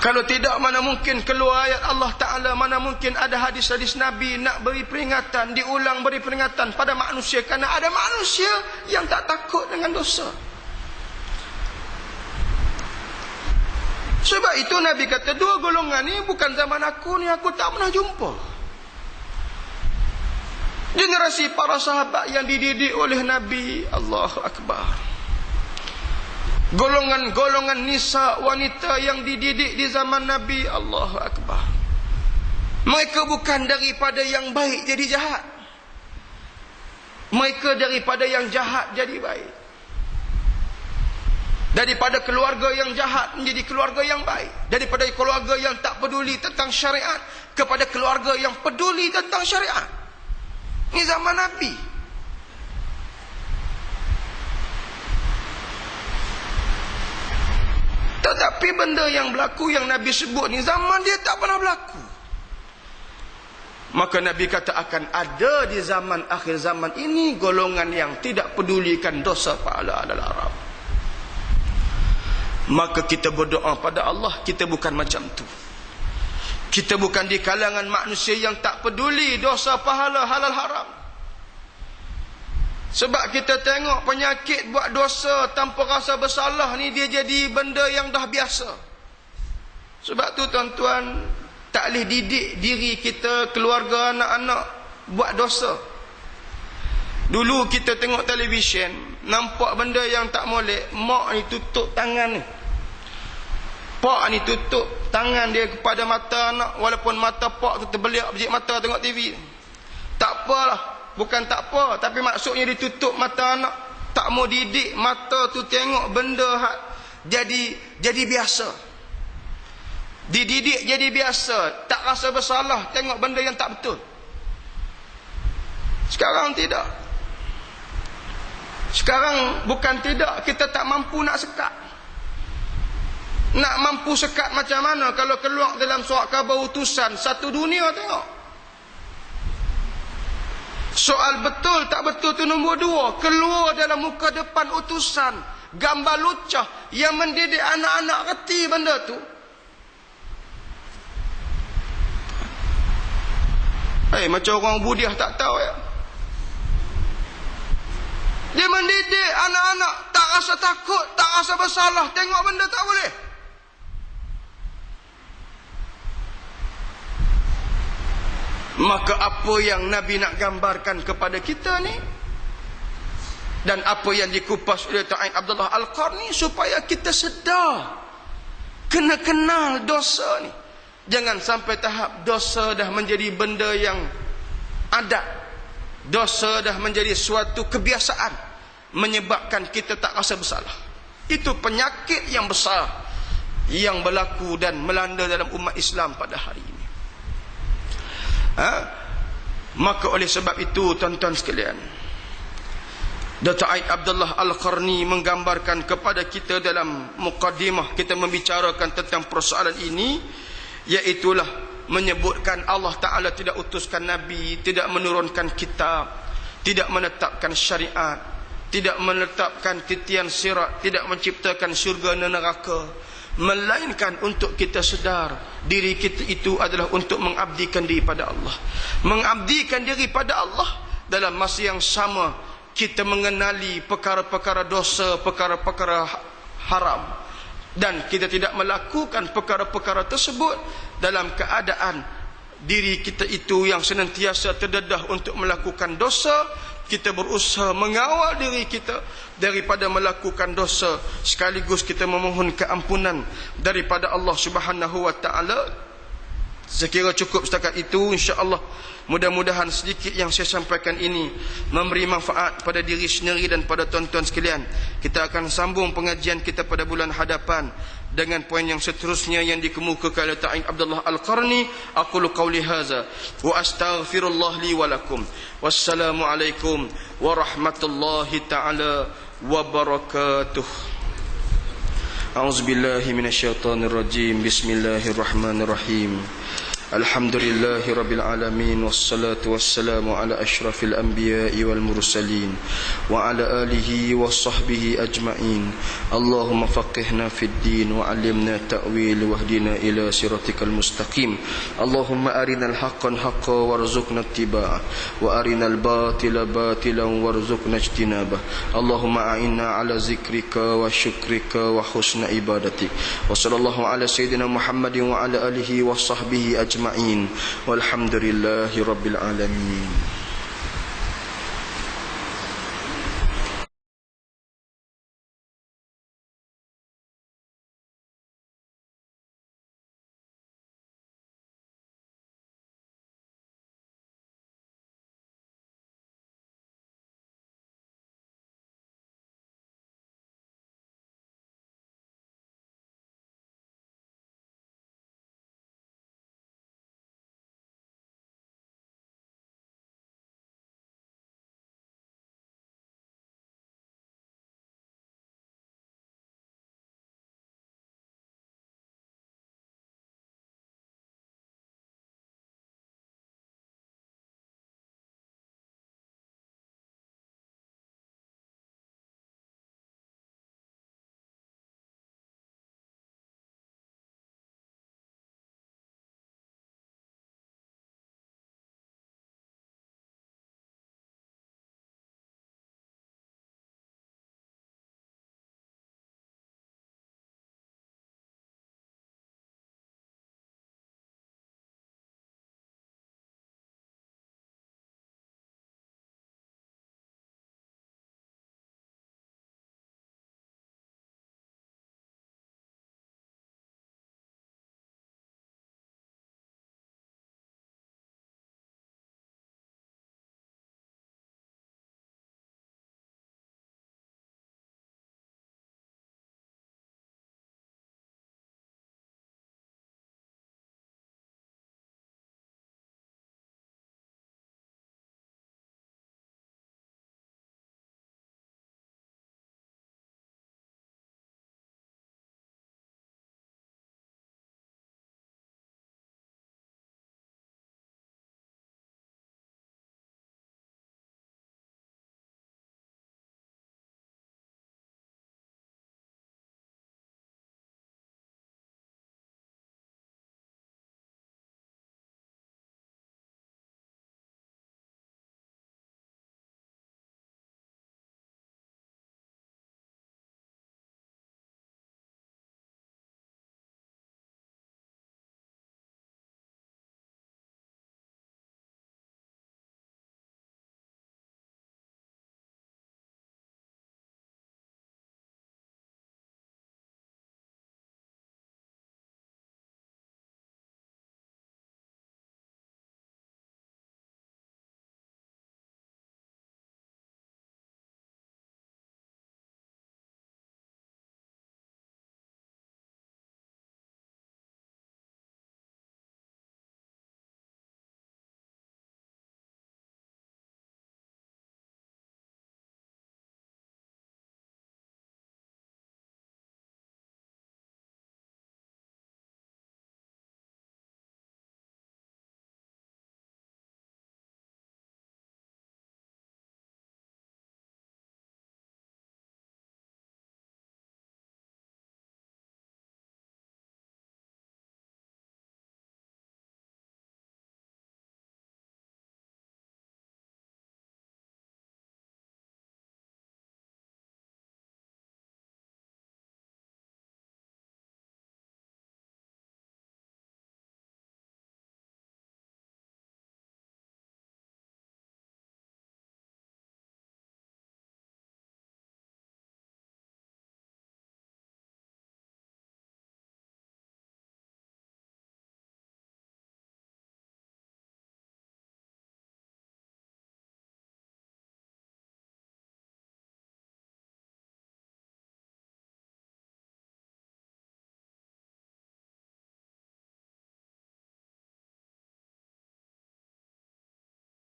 Kalau tidak, mana mungkin keluar ayat Allah Ta'ala, mana mungkin ada hadis-hadis Nabi nak beri peringatan, diulang beri peringatan pada manusia. Kerana ada manusia yang tak takut dengan dosa. Sebab itu Nabi kata dua golongan ni bukan zaman aku ni, aku tak pernah jumpa. Generasi para sahabat yang dididik oleh Nabi, Allahu Akbar. Golongan-golongan nisa, wanita yang dididik di zaman Nabi, Allahu Akbar. Mereka bukan daripada yang baik jadi jahat. Mereka daripada yang jahat jadi baik. Daripada keluarga yang jahat menjadi keluarga yang baik. Daripada keluarga yang tak peduli tentang syariat kepada keluarga yang peduli tentang syariat. Ini zaman Nabi. Tetapi benda yang berlaku yang Nabi sebut ni, zaman dia tak pernah berlaku. Maka Nabi kata akan ada di zaman akhir zaman ini golongan yang tidak pedulikan dosa pahala adalah Arab. Maka kita berdoa pada Allah, kita bukan macam tu. Kita bukan di kalangan manusia yang tak peduli dosa pahala halal haram. Sebab kita tengok penyakit buat dosa tanpa rasa bersalah ni, dia jadi benda yang dah biasa. Sebab tu tuan-tuan, tak boleh didik diri kita, keluarga, anak-anak buat dosa. Dulu kita tengok televisyen, nampak benda yang tak molek, mak ni tutup tangan ni, pak ni tutup tangan dia kepada mata anak, walaupun mata pak tu terbeliak biji mata tengok TV. Tak apalah, bukan tak apa, tapi maksudnya ditutup mata anak, tak mau didik mata tu tengok benda hak jadi biasa. Dididik jadi biasa, tak rasa bersalah tengok benda yang tak betul. Sekarang tidak. Sekarang bukan tidak, kita tak mampu nak sekat. Nak mampu sekat macam mana kalau keluar dalam surat khabar utusan satu dunia tengok. Soal betul tak betul tu nombor 2. Keluar dalam muka depan utusan, gambar lucah yang mendidik anak-anak reti benda tu. Macam orang budiah tak tahu ya. Dia mendidik anak-anak tak rasa takut, tak rasa bersalah tengok benda tak boleh. Maka apa yang Nabi nak gambarkan kepada kita ni, dan apa yang dikupas oleh Ta'in Abdullah Al-Qarni, supaya kita sedar, kena kenal dosa ni. Jangan sampai tahap dosa dah menjadi benda yang adat, dosa dah menjadi suatu kebiasaan, menyebabkan kita tak rasa bersalah. Itu penyakit yang besar yang berlaku dan melanda dalam umat Islam pada hari ini. Maka oleh sebab itu, tuan-tuan sekalian, Dr. Aid Abdullah Al-Qarni menggambarkan kepada kita dalam muqaddimah kita membicarakan tentang persoalan ini, iaitulah menyebutkan Allah Ta'ala tidak utuskan Nabi, tidak menurunkan kitab, tidak menetapkan syariat, tidak menetapkan titian sirat, tidak menciptakan syurga dan neraka, melainkan untuk kita sedar diri kita itu adalah untuk mengabdikan diri pada Allah. Mengabdikan diri pada Allah dalam masa yang sama kita mengenali perkara-perkara dosa, perkara-perkara haram, dan kita tidak melakukan perkara-perkara tersebut dalam keadaan diri kita itu yang senantiasa terdedah untuk melakukan dosa. Kita berusaha mengawal diri kita daripada melakukan dosa, sekaligus kita memohon keampunan daripada Allah Subhanahu wa taala. Sekira cukup setakat itu, insya-Allah. Mudah-mudahan sedikit yang saya sampaikan ini memberi manfaat pada diri sendiri dan pada tuan-tuan sekalian. Kita akan sambung pengajian kita pada bulan hadapan dengan poin yang seterusnya yang dikemukakan oleh Ta'in Abdullah Al-Qarni. Aqulu qawli hadza wa astaghfirullah li wa lakum. Wassalamualaikum warahmatullahi taala wabarakatuh. A'udzubillahi minasyaitonir rajim. Bismillahirrahmanirrahim. Alhamdulillahi rabbil alamin, wassalatu wassalamu ala asyrafil anbiya'i wal mursalin wa ala alihi wa sahbihi ajma'in. Allahumma faqihna fid din wa 'allimna ta'wil wahdina ila siratikal mustaqim. Allahumma arinal haqqan haqqan warzuqna ittiba'ah wa arinal batila batilan warzuqna ijtinabah. Allahumma a'inna ala zikrika wa syukrika wa husna ibadatik. Wa sallallahu ala sayyidina Muhammadin wa ala alihi wa sahbihi ajma'in. Walhamdulillahi rabbil alamin.